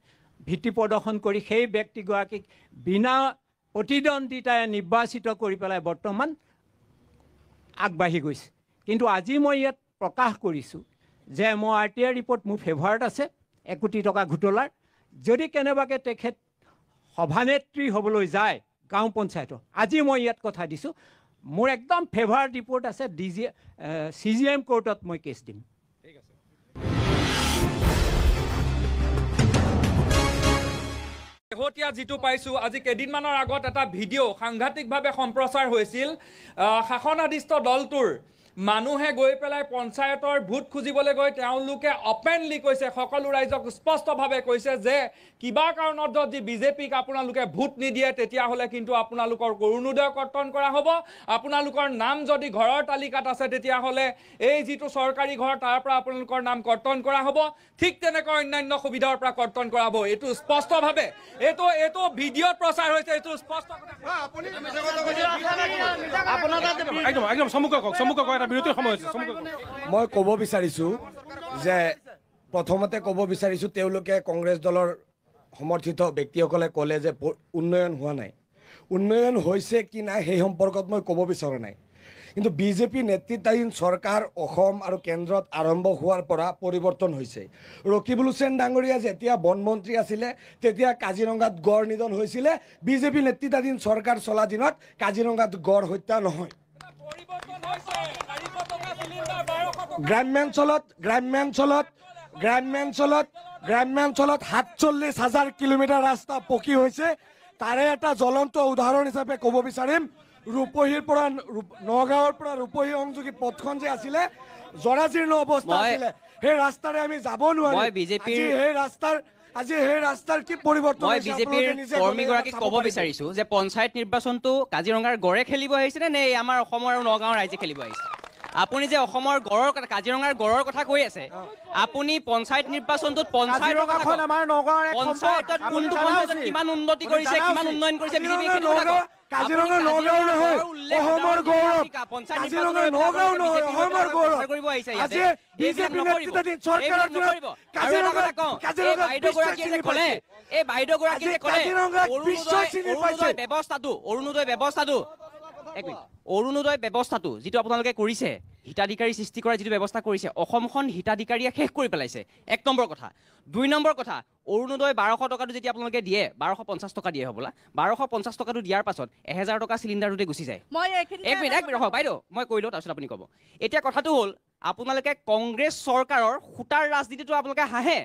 ভিত্তি প্ৰদৰ্শন কৰি সেই ব্যক্তিগৰাকীক বিনা প্ৰতিদ্বন্দ্বিতাৰে নিৰ্বাচিত কৰি পেলাই বৰ্তমান আগবাঢ়ি গৈছে। কিন্তু আজি মই ইয়াত প্ৰকাশ কৰিছোঁ যে মই RTI ৰিপৰ্ট মোৰ ফেভাৰত আছে 1 কোটি টকা ঘোটলাৰ। যদি কেনেবাকৈ তেখেত সভানেত্ৰী হ'বলৈ যায় গাঁও পঞ্চায়তৰ, আজি মই ইয়াত কথা দিছোঁ মোৰ একদম ফেভাৰত ৰিপৰ্ট আছে, CGM কোৰ্টত মই কেছ দিম। শেহতীয়া যিটো পাইছোঁ, আজি কেইদিনমানৰ আগত এটা ভিডিঅ' সাংঘাতিকভাৱে সম্প্ৰচাৰ হৈছিল। শাসনাধিষ্ঠ দলটোৰ মানুহে গৈ পেলাই পঞ্চায়তৰ ভোট খুজিবলৈ গৈ তেওঁলোকে অপেনলি কৈছে, সকলো ৰাইজক স্পষ্টভাৱে কৈছে যে কিবা কাৰণত যদি বিজেপিক আপোনালোকে ভোট নিদিয়ে তেতিয়াহ'লে কিন্তু আপোনালোকৰ অৰুণোদয় কৰ্তন কৰা হ'ব। আপোনালোকৰ নাম যদি ঘৰৰ তালিকাত আছে তেতিয়াহ'লে এই যিটো চৰকাৰী ঘৰ তাৰ পৰা আপোনালোকৰ নাম কৰ্তন কৰা হ'ব, ঠিক তেনেকৈ অন্যান্য সুবিধাৰ পৰা কৰ্তন কৰা হ'ব। এইটো স্পষ্টভাৱে এইটো ভিডিঅ'ত প্ৰচাৰ হৈছে, এইটো স্পষ্ট। মই ক'ব বিচাৰিছোঁ যে প্ৰথমতে ক'ব বিচাৰিছোঁ তেওঁলোকে কংগ্ৰেছ দলৰ সমৰ্থিত ব্যক্তিসকলে ক'লে যে উন্নয়ন হোৱা নাই। উন্নয়ন হৈছে কি নাই সেই সম্পৰ্কত মই ক'ব বিচৰা নাই, কিন্তু বিজেপি নেতৃত্বাধীন চৰকাৰ অসম আৰু কেন্দ্ৰত আৰম্ভ হোৱাৰ পৰা পৰিৱৰ্তন হৈছে। ৰকিবুল হুছেইন ডাঙৰীয়া যেতিয়া বনমন্ত্ৰী আছিলে তেতিয়া কাজিৰঙাত গড় নিধন হৈছিলে। বিজেপি নেতৃত্বাধীন চৰকাৰ চলা দিনত কাজিৰঙাত গড় হত্যা নহয়। গ্ৰাম্যাঞ্চলত 47,000 কিলোমিটাৰ ৰাস্তা পকী হৈছে। তাৰে এটা জ্বলন্ত উদাহৰণ হিচাপে ক'ব বিচাৰিম, ৰূপহীৰ পৰা নগাঁৱৰ পৰা ৰূপহী সংযোগী পথখন যে আছিলে জৰাজীৰ্ণ অৱস্থা আছিলে, সেই ৰাস্তাৰে আমি যাব নোৱাৰো। আজি সেই ৰাস্তাৰ কি পৰিৱৰ্তন? মই বিজেপিৰ কৰ্মীগৰাকীক ক'ব বিচাৰিছোঁ যে পঞ্চায়ত নিৰ্বাচনটো কাজিৰঙাৰ গড়ে খেলিব আহিছেনে নে আমাৰ অসমৰ আৰু নগাঁৱৰ ৰাইজে খেলিব আহিছে? আপুনি যে অসমৰ গড়ৰ কথা, কাজিৰঙাৰ গড়ৰ কথা কৈ আছে, আপুনি পঞ্চায়ত নিৰ্বাচনটোত পঞ্চায়তত কোনটো পঞ্চায়তত কিমান উন্নতি কৰিছে, কিমান উন্নয়ন কৰিছে বিজেপি? কাজিৰঙা নগাঁও নহয়, অসমৰ গৌৰৱ। কাজিৰঙা নগাঁও নহয়, অসমৰ গৌৰৱ। আজি বিজেপি নেতৃত্বাধীন চৰকাৰৰ এই বাইদেউগৰাকীয়ে ক'লে অৰুণোদয় ব্যৱস্থাটো যিটো আপোনালোকে কৰিছে, হিতাধিকাৰী সৃষ্টি কৰাৰ যিটো ব্যৱস্থা কৰিছে, অসমখন হিতাধিকাৰীয়ে শেষ কৰি পেলাইছে। 1 নম্বৰ কথা। 2 নম্বৰ কথা, অৰুণোদয় 1200 টকাটো যেতিয়া আপোনালোকে দিয়ে, 1250 টকা দিয়ে হ'বলা, 1250 টকাটো দিয়াৰ পাছত 1000 টকা চিলিণ্ডাৰটোতে গুচি যায়। এক মিনিট ৰহক বাইদেউ, মই কৈ লওঁ তাৰপিছত আপুনি ক'ব। এতিয়া কথাটো হ'ল আপোনালোকে কংগ্ৰেছ চৰকাৰৰ সূতাৰ ৰাজনীতিটো আপোনালোকে হাঁহে,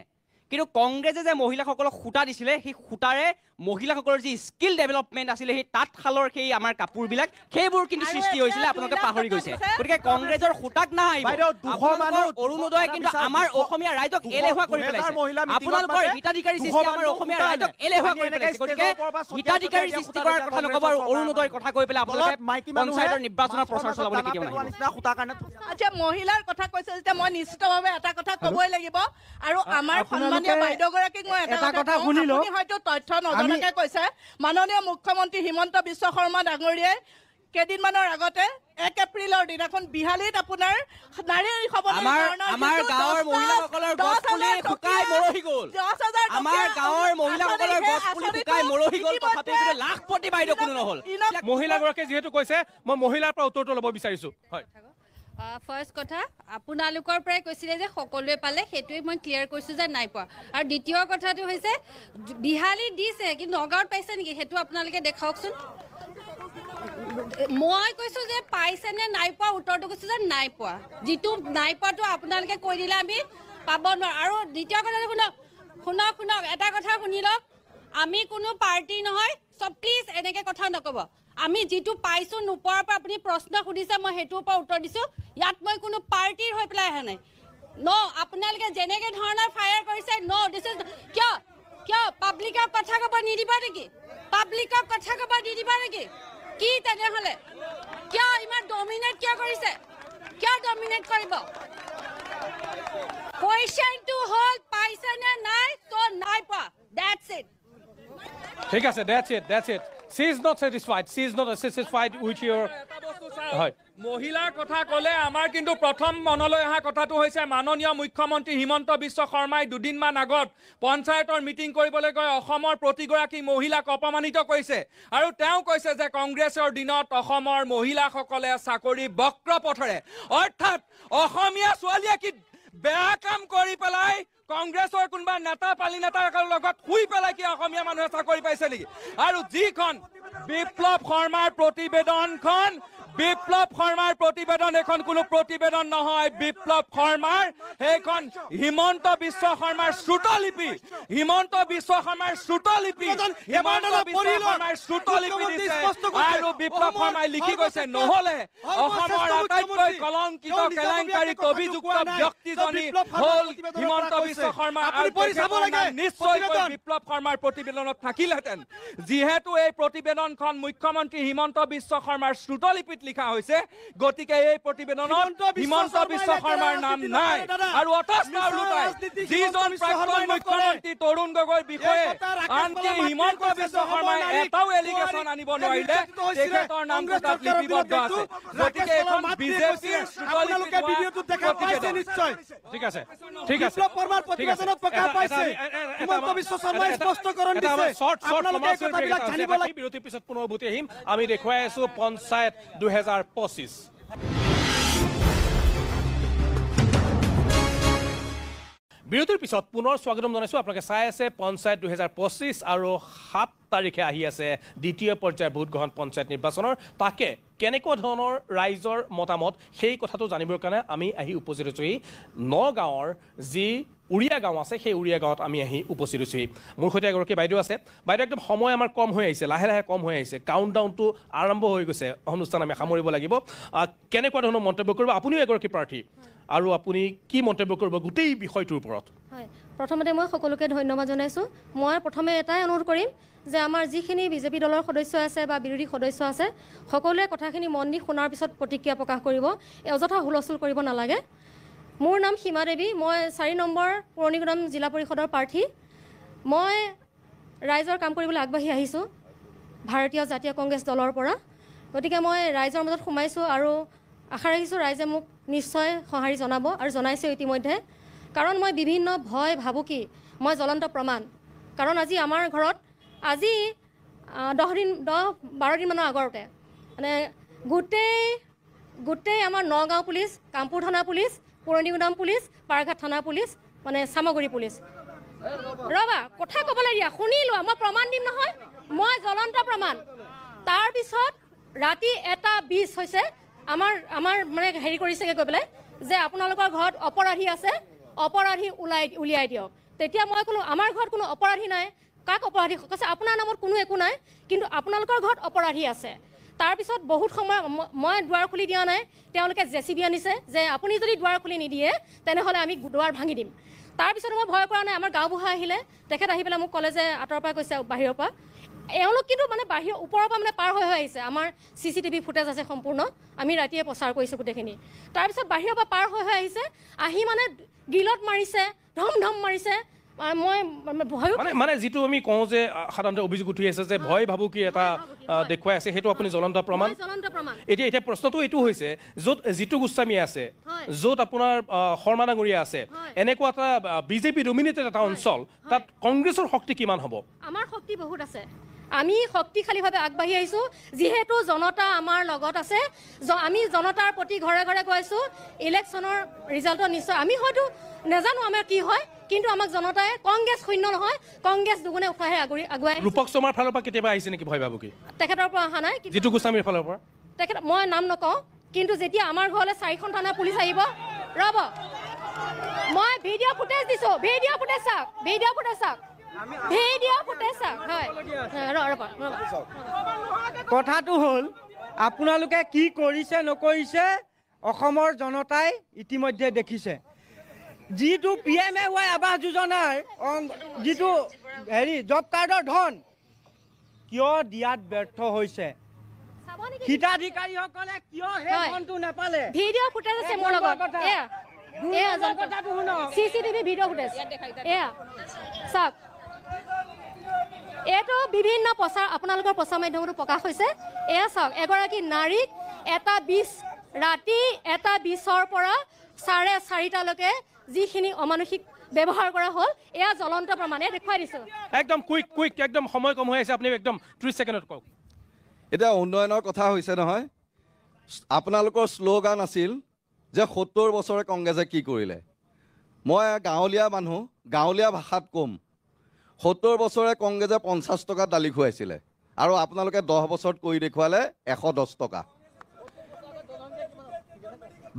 কিন্তু কংগ্ৰেছে যে মহিলাসকলক সূতা দিছিলে সেই সূতাৰে মহিলাসকলৰ যি স্কিল ডেভেলপমেণ্ট আছিলে সেই তাঁতশালৰ সেই আমাৰ কাপোৰবিলাক সেইবোৰ কিন্তু সৃষ্টি হৈছিলে আপোনালোকে পাহৰি গৈছে গতিকে কংগ্ৰেছৰ সূতাক নাহাৰিব অৰুণোদয় কিন্তু আমাৰ অসমীয়া ৰাইজক এলেহুৱা কৰি পেলাইছে আপোনালোকৰ হিতাধিকাৰী সৃষ্টি আমাৰ অসমীয়া ৰাইজক এলেহুৱা কৰি পেলাইছে গতিকে হিতাধিকাৰী সৃষ্টি কৰাৰ কথা নকব আৰু অৰুণোদয়ৰ কথা কৈ পেলাই আপোনালোকে পঞ্চায়তৰ নিৰ্বাচনৰ প্ৰচাৰ চলাবলৈ কেতিয়াও নাহিব আচ্ছা মহিলাৰ কথা কৈছে যেতিয়া মই নিশ্চিতভাৱে এটা কথা ক'বই লাগিব আৰু আমাৰ সন্মানীয় বাইদেউগৰাকীক মই এটা কথা শুনিলো আপুনি হয়তো তথ্য নজনাকে কৈছে মাননীয় মুখ্যমন্ত্ৰী হিমন্ত বিশ্ব শৰ্মা ডাঙৰীয়াই কেইদিনমানৰ আগতে 1 এপ্ৰিলৰ দিনাখন বিহালীত আপোনাৰ নাৰীৰ সবলীকৰণৰ আমাৰ গাঁৱৰ মহিলাসকলৰ গছ পুলি শুকাই মৰহি গ'ল আমাৰ গাঁৱৰ মহিলাসকলৰ গছ পুলি শুকাই মৰহি গ'ল তথাপিও কিন্তু লাখপতি বাইদেউ কোনো নহ'ল মহিলাগৰাকীয়ে যিহেতু কৈছে মই মহিলাৰ পৰা উত্তৰটো ল'ব বিচাৰিছোঁ হয় ফাৰ্ষ্ট কথা আপোনালোকৰ পৰাই কৈছিলে যে সকলোৱে পালে সেইটোৱে মই ক্লিয়াৰ কৰিছোঁ যে নাই পোৱা আৰু দ্বিতীয় কথাটো হৈছে বিহালী দিছে কিন্তু নগাঁৱত পাইছে নেকি সেইটো আপোনালোকে দেখাওকচোন মই কৈছোঁ যে পাইছে নে নাই পোৱা উত্তৰটো কৈছোঁ যে নাই পোৱা যিটো নাই পোৱাটো আপোনালোকে কৈ দিলে আমি পাব নোৱাৰোঁ আৰু দ্বিতীয় কথাটো শুনক এটা কথা শুনি লওক আমি কোনো পাৰ্টি নহয় চব প্লিজ এনেকৈ কথা নক'ব আমি যিটো পাইছোঁ নোপোৱাৰ পৰা আপুনি প্ৰশ্ন সুধিছে মই সেইটোৰ পৰা উত্তৰ দিছোঁ ইয়াত মই কোনো পাৰ্টিৰ হৈ পেলাই অহা নাই আপোনালোকে যেনেকৈ ধৰণৰ ফায়াৰ কৰিছে দিছ ইজ কিয় পাব্লিকক কথা ক'ব নিদিবা নেকি পাব্লিকক কথা ক'ব নিদিবা নেকি কি তেনেহ'লে কিয় ইমান ডমিনেট কিয় কৰিছে কিয় ডমিনেট কৰিব কুৱেশ্যনটো হ'ল পাইছে নে নাই নাই পোৱা দ্যাটছ ইট ঠিক আছে that's it she is not satisfied with your হয় মহিলাৰ কথা ক'লে আমাৰ কিন্তু প্ৰথম মনলৈ অহা কথাটো হৈছে মাননীয় মুখ্যমন্ত্ৰী হিমন্ত বিশ্ব শৰ্মাই দুদিনমান আগত পঞ্চায়তৰ মিটিং কৰিবলৈ গৈ অসমৰ প্ৰতিগৰাকী মহিলাক অপমানিত কৰিছে আৰু তেওঁ কৈছে যে কংগ্ৰেছৰ দিনত অসমৰ মহিলাসকলে চাকৰি বক্ৰ পথৰে অৰ্থাৎ অসমীয়া ছোৱালীয়ে কি বেয়া কাম কৰি পেলাই কংগ্ৰেছৰ কোনোবা নেতা পালি নেতাৰ লগত শুই পেলাই কি অসমীয়া মানুহে চাকৰি পাইছে নেকি আৰু যিখন বিপ্লৱ শৰ্মাৰ প্ৰতিবেদন এখন কোনো প্ৰতিবেদন নহয় বিপ্লৱ শৰ্মাৰ সেইখন হিমন্ত বিশ্ব শৰ্মাৰ শ্ৰুতলিপি আৰু বিপ্লৱ শৰ্মাই লিখি গৈছে নহ'লে অসমৰ আটাইতকৈ কলংকিত কেলেংকাৰীত অভিযুক্ত ব্যক্তিজনী হ'ল হিমন্ত বিশ্ব শৰ্মা আৰু নিশ্চয়কৈ বিপ্লৱ শৰ্মাৰ প্ৰতিবেদনত থাকিলহেঁতেন যিহেতু এই প্ৰতিবেদনখন মুখ্যমন্ত্ৰী হিমন্ত বিশ্ব শৰ্মাৰ শ্ৰুতলিপিত লিখা হৈছে গতিকে এই প্ৰতিবেদনত হিমন্ত বিশ্ব শৰ্মাৰ নাম নাই আৰু যিজন প্ৰাক্তন মুখ্যমন্ত্ৰী তৰুণ গগৈৰ বিষয়ে আনকি হিমন্ত বিশ্ব শৰ্মাই এটাও এলিগেশ্যন আনিব নোৱাৰিলে তেখেতৰ নামটো তাত লিপিবদ্ধ আছে গতিকে এখন বিজেপিৰ ঠিক আছে বিৰতিৰ পিছত পুনৰ উভতি আহিম আমি দেখুৱাই আছো পঞ্চায়ত 2025 বিৰতিৰ পিছত পুনৰ স্বাগতম জনাইছোঁ আপোনালোকে চাই আছে পঞ্চায়ত 2025 আৰু 7 তাৰিখে আহি আছে দ্বিতীয় পৰ্যায়ৰ ভোট গ্ৰহণ পঞ্চায়ত নিৰ্বাচনৰ তাকে কেনেকুৱা ধৰণৰ ৰাইজৰ মতামত সেই কথাটো জানিবৰ কাৰণে আমি আহি উপস্থিত হৈছোঁহি নগাঁৱৰ যি উৰিয়া গাঁও আছে সেই উৰিয়া গাঁৱত আমি আহি উপস্থিত হৈছোঁহি মোৰ সৈতে এগৰাকী বাইদেউ আছে বাইদেউ একদম সময় আমাৰ কম হৈ আহিছে লাহে লাহে কম হৈ আহিছে কাউণ্টডাউনটো আৰম্ভ হৈ গৈছে অনুষ্ঠান আমি সামৰিব লাগিব কেনেকুৱা ধৰণৰ মন্তব্য কৰিব আপুনিও এগৰাকী প্ৰাৰ্থী আৰু আপুনি কি মন্তব্য কৰিব গোটেই বিষয়টোৰ ওপৰত হয় প্ৰথমতে মই সকলোকে ধন্যবাদ জনাইছোঁ মই প্ৰথমে এটাই অনুৰোধ কৰিম যে আমাৰ যিখিনি বিজেপি দলৰ সদস্য আছে বা বিৰোধী সদস্য আছে সকলোৱে কথাখিনি মন দি শুনাৰ পিছত প্ৰতিক্ৰিয়া প্ৰকাশ কৰিব অযথা হুলস্থুল কৰিব নালাগে মোৰ নাম সীমা দেৱী মই 4 নম্বৰ পুৰণিগুদাম জিলা পৰিষদৰ প্ৰাৰ্থী মই ৰাইজৰ কাম কৰিবলৈ আগবাঢ়ি আহিছোঁ ভাৰতীয় জাতীয় কংগ্ৰেছ দলৰ পৰা গতিকে মই ৰাইজৰ মাজত সোমাইছোঁ আৰু আশা ৰাখিছোঁ ৰাইজে মোক নিশ্চয় সঁহাৰি জনাব আৰু জনাইছে ইতিমধ্যে কাৰণ মই বিভিন্ন ভয় ভাবুকি মই জ্বলন্ত প্ৰমাণ কাৰণ আজি আমাৰ ঘৰত আজি 10-12 দিনমানৰ আগতে মানে গোটেই আমাৰ নগাঁও পুলিচ কামপুৰ থানা পুলিচ পুৰণিগুদাম পুলিচ পাৰঘাট থানা পুলিচ মানে চামগুৰি পুলিচ ৰবা কথা ক'বলৈ দিয়া শুনি লোৱা মই প্ৰমাণ দিম নহয় মই জ্বলন্ত প্ৰমাণ তাৰপিছত ৰাতি 1:20 হৈছে আমাৰ মানে হেৰি কৰিছেগৈ গৈ পেলাই যে আপোনালোকৰ ঘৰত অপৰাধী আছে অপৰাধী উলিয়াই দিয়ক তেতিয়া মই ক'লোঁ আমাৰ ঘৰত কোনো অপৰাধী নাই। কাক অপৰাধী? কৈছে আপোনাৰ নামত কোনো একো নাই, কিন্তু আপোনালোকৰ ঘৰত অপৰাধী আছে। তাৰপিছত বহুত সময় মই দুৱাৰ খুলি দিয়া নাই, তেওঁলোকে JCB আনিছে যে আপুনি যদি দুৱাৰ খুলি নিদিয়ে তেনেহ'লে আমি দুৱাৰ ভাঙি দিম। তাৰপিছত মই ভয় কৰা নাই। আমাৰ গাঁওবুঢ়া আহিলে, তেখেত আহি পেলাই মোক ক'লে যে আঁতৰৰ পৰা কৈছে বাহিৰৰ পৰা। এওঁলোক কিন্তু মানে বাহিৰৰ ওপৰৰ পৰা মানে পাৰ হৈ আহিছে। আমাৰ CCTV ফুটেজ আছে সম্পূৰ্ণ, আমি ৰাতিয়ে প্ৰচাৰ কৰিছোঁ গোটেইখিনি। তাৰপিছত বাহিৰৰ পৰা পাৰ হৈ আহিছে, আহি মানে গিলত মাৰিছে, ধম ধম মাৰিছে। মই ভয় মানে যিটো আমি কওঁ যে সাধাৰণতে অভিযোগ উঠি আছে যে ভয় ভাবুকি এটা দেখুৱাই আছে, সেইটো আপুনি জ্বলন্ত প্ৰমাণ। এতিয়া প্ৰশ্নটো এইটো হৈছে য'ত জিতু গোস্বামী আছে, য'ত আপোনাৰ শৰ্মা ডাঙৰীয়া আছে, এনেকুৱা এটা BJP ডমিনেটেড এটা অঞ্চল, তাত কংগ্ৰেছৰ শক্তি কিমান হ'ব? আমাৰ শক্তি বহুত আছে। আমি শক্তিশালীভাৱে আগবাঢ়ি আহিছোঁ, যিহেতু জনতা আমাৰ লগত আছে। আমি জনতাৰ প্ৰতি ঘৰে ঘৰে গৈছোঁ। ইলেকশ্যনৰ ৰিজাল্টত নিশ্চয় আমি হয়তো নাজানো আমাৰ কি হয়, কিন্তু আমাক জনতাই কংগ্ৰেছ শূন্য নহয়, কংগ্ৰেছ দুগুণে উৎসাহে আগুৱাই। ৰূপক শৰ্মাৰ ফালৰ পৰা কেতিয়াবা আহিছে নেকি ভয় ভাবুকি? তেখেতৰ পৰা অহা নাই। জিতু গোস্বামীৰ ফালৰ পৰা তেখেত মই নাম নকওঁ, কিন্তু যেতিয়া আমাৰ ঘৰলৈ 4খন থানা পুলিচ আহিব, ৰ'ব মই ভিডিঅ' ফুটেজ দিছোঁ। ভিডিঅ' ফুটেজ চাওক, ভিডিঅ' ফুটেজ চাওক, ভিডিঅ' ফুটেজ চাওক। হয়, কথাটো হ'ল আপোনালোকে কি কৰিছে নকৰিছে অসমৰ জনতাই ইতিমধ্যে দেখিছে। যিটো PMAY আৱাস যোজনাৰ যিটো জব কাৰ্ডৰ ধন কিয় দিয়াত ব্যৰ্থ হৈছে, হিতাধিকাৰীসকলে কিয় সেই ধনটো নাপালে? ভিডিঅ' ফুটেজ আছে মোৰ লগত। CCTV ভিডিঅ' ফুটেজ এয়া চাওক। এইটো বিভিন্ন প্ৰচাৰ আপোনালোকৰ প্ৰচাৰ মাধ্যমতো প্ৰকাশ হৈছে। এয়া চাওক, এগৰাকী নাৰীক এটা 20 ৰাতি 20ৰ পৰা 4:30লৈকে যিখিনি অমানসিক ব্যৱহাৰ কৰা হ'ল, এয়া জ্বলন্ত প্ৰমাণ। দেখুৱাই দিছোঁ। একদম কুইক একদম সময় কম হৈ আছে, আপুনি একদম 30 ছেকেণ্ডত কওক। এতিয়া উন্নয়নৰ কথা হৈছে নহয়, আপোনালোকৰ শ্লোগান আছিল যে 70 বছৰে কংগ্ৰেছে কি কৰিলে। মই গাঁৱলীয়া মানুহ, গাঁৱলীয়া ভাষাত ক'ম, 70 বছৰে কংগ্ৰেছে 50 টকাত দালি খুৱাইছিলে, আৰু আপোনালোকে 10 বছৰত কৰি দেখুৱালে 110 টকা।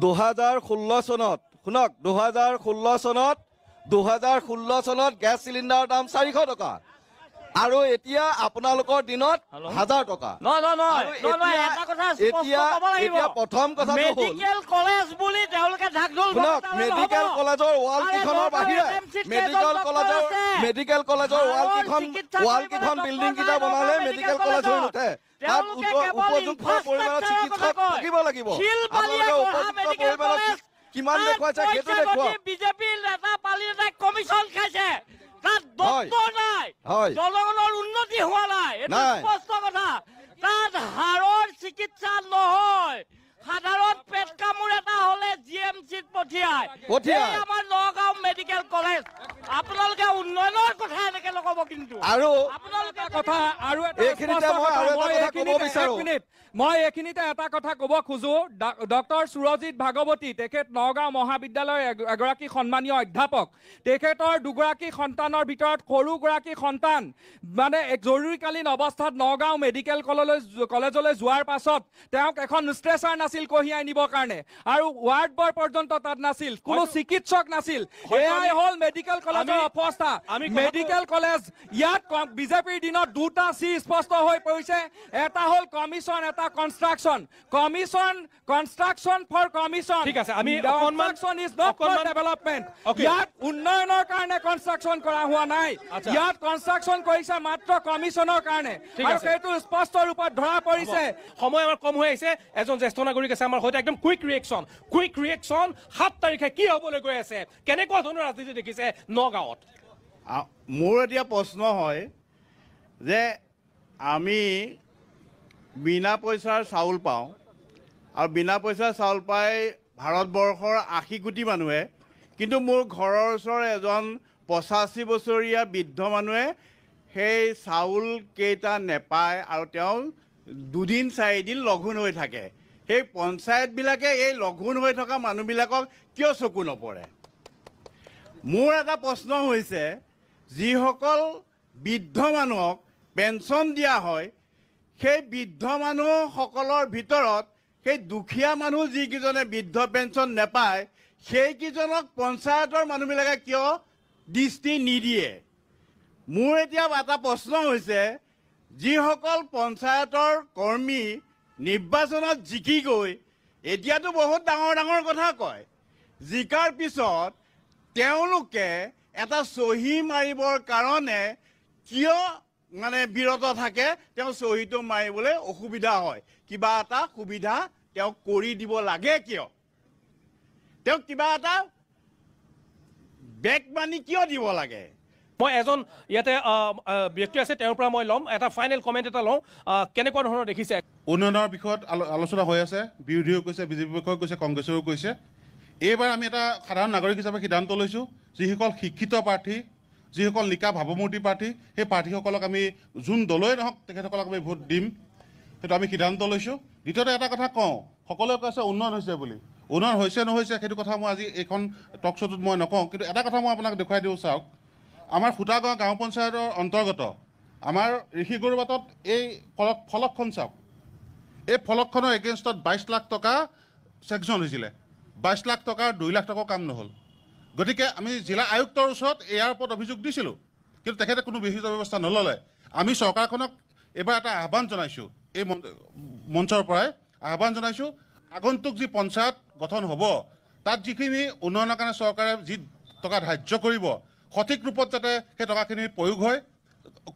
2016 চনত শুনক, 2016 চনত গেছ চিলিণ্ডাৰৰ দাম 400 টকা, আৰু এতিয়া আপোনালোকৰ দিনত 1000 টকা। এতিয়া প্ৰথম কথাটো হ'ল মেডিকেল কলেজৰ ৱাল কেইখনৰ বাহিৰে মেডিকেল কলেজৰ ৱাল কেইখন বিল্ডিং কেইটা বনালে মেডিকেল কলেজ হৈ নুঠে। তাত উপযুক্ত পৰিমাণৰ চিকিৎসক থাকিব লাগিব। আপোনালোকে উপযুক্ত পৰিমাণৰ কিমান দেখুৱাইছে সেইটো দেখুৱাওক। বিজেপিৰ নেতা পালি এটা কমিশ্যন খাইছে, তাত দপ্ত নাই, জনগণৰ উন্নতি হোৱা নাই, এইটো স্পষ্ট কথা। তাত হাড়ৰ চিকিৎসা নহয়, সাধাৰণ পেট কামোৰ এটা হ'লে GMCত পঠিয়ায়। আমাৰ নগাঁও মেডিকেল কলেজ। আপোনালোকে উন্নয়নৰ কথা এনেকে নক'ব, কিন্তু আৰু আপোনালোকে কথা আৰু মই এইখিনিতে এটা কথা ক'ব খোজো। ডক্টৰ সুৰজিৎ ভাগৱতী, তেখেত নগাঁও মহাবিদ্যালয়ৰ এগৰাকী সন্মানীয় অধ্যাপক। তেখেতৰ দুগৰাকী সন্তানৰ ভিতৰত সৰুগৰাকী সন্তান মানে জৰুৰীকালীন অৱস্থাত নগাঁও মেডিকেল কলেজলৈ যোৱাৰ পাছত তেওঁক এখন ষ্ট্ৰেচাৰ নাছিল কঢ়িয়াই নিবৰ কাৰণে, আৰু ৱাৰ্ড বয় পৰ্যন্ত তাত নাছিল, কোনো চিকিৎসক নাছিল। এয়াই হ'ল মেডিকেল কলেজৰ অৱস্থা। মেডিকেল কলেজ ইয়াত বিজেপিৰ দিনত দুটা চি স্পষ্ট হৈ পৰিছে, এটা হ'ল কমিশ্যন, এটা কনষ্ট্ৰাকশ্যন। Construction for commission. ঠিক আছে, আমি construction is not for development. ইয়াত উন্নয়নৰ কাৰণে কনষ্ট্ৰাকশ্যন কৰা হোৱা নাই, ইয়াত কনষ্ট্ৰাকশ্যন কৰিছে মাত্ৰ কমিশ্যনৰ কাৰণে, আৰু সেইটো স্পষ্ট ৰূপত ধৰা পৰিছে। সময় আমাৰ কম হৈ আহিছে। এজন জ্যেষ্ঠ নাগৰিক আছে আমাৰ সৈতে, একদম কুইক ৰিয়েকশ্যন। 7 তাৰিখে কি হ'বলৈ গৈ আছে, কেনেকুৱা ধৰণৰ ৰাজনীতি দেখিছে নগাঁৱত? মোৰ এতিয়া প্ৰশ্ন হয় যে আমি বিনা পইচাৰ চাউল পাওঁ, আৰু বিনা পইচাৰ চাউল পাই ভাৰতবৰ্ষৰ 80 কোটি মানুহে, কিন্তু মোৰ ঘৰৰ ওচৰৰ এজন 85 বছৰীয়া বৃদ্ধ মানুহে সেই চাউল কেইটা নেপায়, আৰু তেওঁ 2 দিন 4 দিন লঘোণ হৈ থাকে। সেই পঞ্চায়তবিলাকে এই লঘোণ হৈ থকা মানুহবিলাকক কিয় চকু নপৰে? মোৰ এটা প্ৰশ্ন হৈছে, যিসকল বৃদ্ধ মানুহক পেঞ্চন দিয়া হয়, সেই বৃদ্ধ মানুহসকলৰ ভিতৰত সেই দুখীয়া মানুহ যিকেইজনে বৃদ্ধ পেঞ্চন নেপায়, সেইকেইজনক পঞ্চায়তৰ মানুহবিলাকে কিয় দৃষ্টি নিদিয়ে। মোৰ এতিয়া এটা প্ৰশ্ন হৈছে, যিসকল পঞ্চায়তৰ কৰ্মী নিৰ্বাচনত জিকি গৈ এতিয়াতো বহুত ডাঙৰ ডাঙৰ কথা কয়, জিকাৰ পিছত তেওঁলোকে এটা চহী মাৰিবৰ কাৰণে কিয় মানে বিৰত থাকে? তেওঁ চহীটো মাৰিবলৈ অসুবিধা হয়, কিবা এটা সুবিধা তেওঁক কৰি দিব লাগে কিয়? তেওঁক কিবা এটা বেক মানি কিয় দিব লাগে? মই এজন ইয়াতে ব্যক্তি আছে, তেওঁৰ পৰা মই ল'ম এটা ফাইনেল কমেণ্ট এটা লওঁ। কেনেকুৱা ধৰণৰ দেখিছে? উন্নয়নৰ বিষয়ত আলোচনা হৈ আছে, বিৰোধীও কৈছে, বিজেপি পক্ষও কৈছে, কংগ্ৰেছেও কৈছে। এইবাৰ আমি এটা সাধাৰণ নাগৰিক হিচাপে সিদ্ধান্ত লৈছোঁ, যিসকল শিক্ষিত প্ৰাৰ্থী, যিসকল নিকা ভাৱমূৰ্তি প্ৰাৰ্থী, সেই প্ৰাৰ্থীসকলক আমি যোন দলেই নহওক তেখেতসকলক আমি ভোট দিম, সেইটো আমি সিদ্ধান্ত লৈছোঁ। দ্বিতীয়তে এটা কথা কওঁ, সকলোৱে কৈছে উন্নয়ন হৈছে বুলি। উন্নয়ন হৈছে নহৈছে সেইটো কথা মই আজি এইখন টক শ্ব'টোত মই নকওঁ, কিন্তু এটা কথা মই আপোনাক দেখুৱাই দিওঁ। চাওক, আমাৰ ফুটাগাঁও গাঁও পঞ্চায়তৰ অন্তৰ্গত আমাৰ ঋষিগৰুবাটত এই ফলকখন চাওক। এই ফলকখনৰ এগেইনষ্টত 22 লাখ টকা ছেংচন হৈছিলে, 22 লাখ টকাৰ 2 লাখ টকা কাম নহ'ল। গতিকে আমি জিলা আয়ুক্তৰ ওচৰত ইয়াৰ ওপৰত অভিযোগ দিছিলোঁ, কিন্তু তেখেতে কোনো বিহিত ব্যৱস্থা নল'লে। আমি চৰকাৰখনক এইবাৰ এটা আহ্বান জনাইছোঁ, এই মঞ্চৰ পৰাই আহ্বান জনাইছোঁ, আগন্তুক যি পঞ্চায়ত গঠন হ'ব তাত যিখিনি উন্নয়নৰ কাৰণে চৰকাৰে যি টকা ধাৰ্য কৰিব, সঠিক ৰূপত যাতে সেই টকাখিনিৰ প্ৰয়োগ হয়,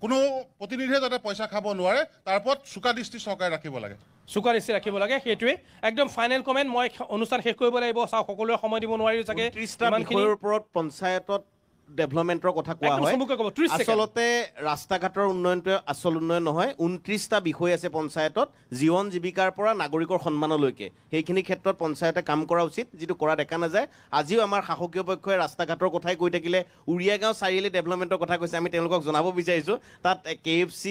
কোনো প্ৰতিনিধিয়ে যাতে পইচা খাব নোৱাৰে, তাৰ ওপৰত চোকা দৃষ্টি চৰকাৰে ৰাখিব লাগে। চোকা দৃষ্টি ৰাখিব লাগে, সেইটোৱে একদম ফাইনেল কমেণ্ট। মই অনুষ্ঠান শেষ কৰিব লাগিব, চাওক সকলোৱে সময় দিব নোৱাৰিও চাগে। 30টা বিষয়ৰ ওপৰত পঞ্চায়তত ডেভেলপমেণ্টৰ কথা কোৱা হয়। আচলতে ৰাস্তা ঘাটৰ উন্নয়নটোৱে আচল উন্নয়ন নহয়। 29টা বিষয় আছে পঞ্চায়তত, জীৱন জীৱিকাৰ পৰা নাগৰিকৰ সন্মানলৈকে। সেইখিনি ক্ষেত্ৰত পঞ্চায়তে কাম কৰা উচিত, যিটো কৰা দেখা নাযায়। আজিও আমাৰ শাসকীয় পক্ষই ৰাস্তা ঘাটৰ কথাই কৈ থাকিলে, উৰিয়াগাঁও চাৰিআলি ডেভেলপমেণ্টৰ কথা কৈছে। আমি তেওঁলোকক জনাব বিচাৰিছোঁ, তাত KFC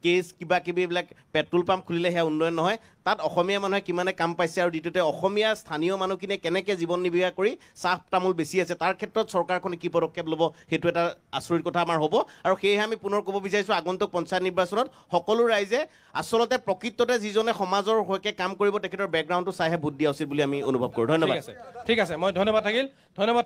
কেছ কিবা কিবি এইবিলাক পেট্ৰল পাম্প খুলিলে সেয়া উন্নয়ন নহয়। তাত অসমীয়া মানুহে কিমানে কাম পাইছে, আৰু দ্বিতীয়তে অসমীয়া স্থানীয় মানুহখিনিয়ে কেনেকৈ জীৱন নিৰ্বাহ কৰি চাহ তামোল বেছি আছে, তাৰ ক্ষেত্ৰত চৰকাৰখনে কি পদক্ষেপ ল'ব, সেইটো এটা আচৰিত কথা আমাৰ হ'ব। আৰু সেয়েহে আমি পুনৰ ক'ব বিচাৰিছোঁ, আগন্তুক পঞ্চায়ত নিৰ্বাচনত সকলো ৰাইজে আচলতে প্ৰকৃততে যিজনে সমাজৰ হৈকে কাম কৰিব তেখেতৰ বেকগ্ৰাউণ্ডটো চাইহে ভোট দিয়া উচিত বুলি আমি অনুভৱ কৰোঁ। ধন্যবাদ। ঠিক আছে, মই ধন্যবাদ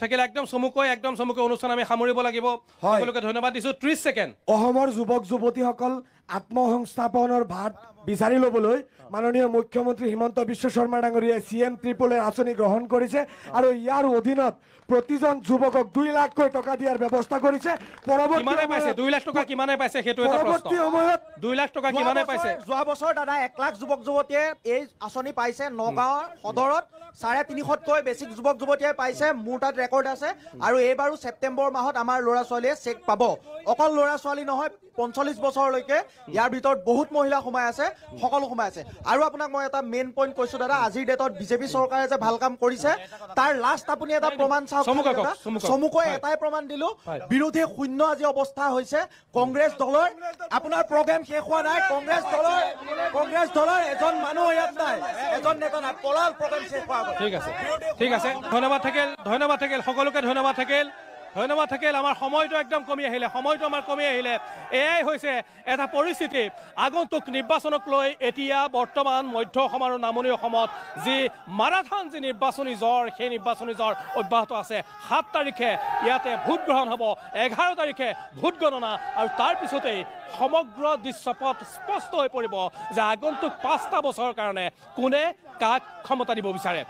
থাকিল। একদম চমুকৈ অনুষ্ঠান আমি সামৰিব লাগিব। সকলোকে ধন্যবাদ দিছোঁ। 30 ছেকেণ্ড। অসমৰ যুৱক যুৱতীসকল আত্মসংস্থাপনৰ ভাত বিচাৰি ল'বলৈ মাননীয় মুখ্যমন্ত্ৰী হিমন্ত বিশ্ব শৰ্মা ডাঙৰীয়াই CM ট্ৰিপল আঁচনি গ্ৰহণ কৰিছে, আৰু ইয়াৰ অধীনত প্ৰতিজন যুৱকক 2 লাখকৈ টকা দিয়াৰ ব্যৱস্থা কৰিছে। পৰৱৰ্তী 2 লাখ টকা কিমানে পাইছে সেইটো এটা প্ৰশ্ন। 2 লাখ টকা কিমানে পাইছে? যোৱা বছৰ দাদা 1 লাখ যুৱক যুৱতীয়ে এই আঁচনি পাইছে। নগাঁৱৰ সদৰত 350তকৈ বেছি যুৱক যুৱতীয়ে পাইছে, মোৰ তাত ৰেকৰ্ড আছে। আৰু এইবাৰো ছেপ্টেম্বৰ মাহত আমাৰ ল'ৰা ছোৱালীয়ে চেক পাব। অকল ল'ৰা ছোৱালী নহয়, 45 বছৰলৈকে ইয়াৰ ভিতৰত বহুত মহিলা সোমাই আছে, সকলো সোমাই আছে। আৰু আপোনাক মই এটা মেইন পইণ্ট কৈছোঁ দাদা, আজিৰ ডেটত বিজেপি চৰকাৰে যে ভাল কাম কৰিছে তাৰ লাষ্ট আপুনি এটা প্ৰমাণ চাওক। চমুকৈ এটাই প্ৰমাণ দিলোঁ, বিৰোধী শূন্য আজি অৱস্থা হৈছে। কংগ্ৰেছ দলৰ আপোনাৰ প্ৰগ্ৰেম শেষ হোৱা নাই। কংগ্ৰেছ দলৰ এজন মানুহ ইয়াত নাই, এজন নেতা নাই, পলাল প্ৰগ্ৰেম শেষ হোৱা। ঠিক আছে, ধন্যবাদ থাকিল সকলোকে। ধন্যবাদ থাকিল। আমাৰ সময়টো একদম কমি আহিলে। এয়াই হৈছে এটা পৰিস্থিতি আগন্তুক নিৰ্বাচনক লৈ। এতিয়া বৰ্তমান মধ্য অসম আৰু নামনি অসমত যি মাৰাথান যি নিৰ্বাচনী জ্বৰ, সেই নিৰ্বাচনী জ্বৰ অব্যাহত আছে। 7 তাৰিখে ইয়াতে ভোট গ্ৰহণ হ'ব, 11 তাৰিখে ভোট গণনা, আৰু তাৰ পিছতেই সমগ্ৰ দৃশ্যপট স্পষ্ট হৈ পৰিব যে আগন্তুক 5টা বছৰৰ কাৰণে কোনে কাক ক্ষমতা দিব বিচাৰে।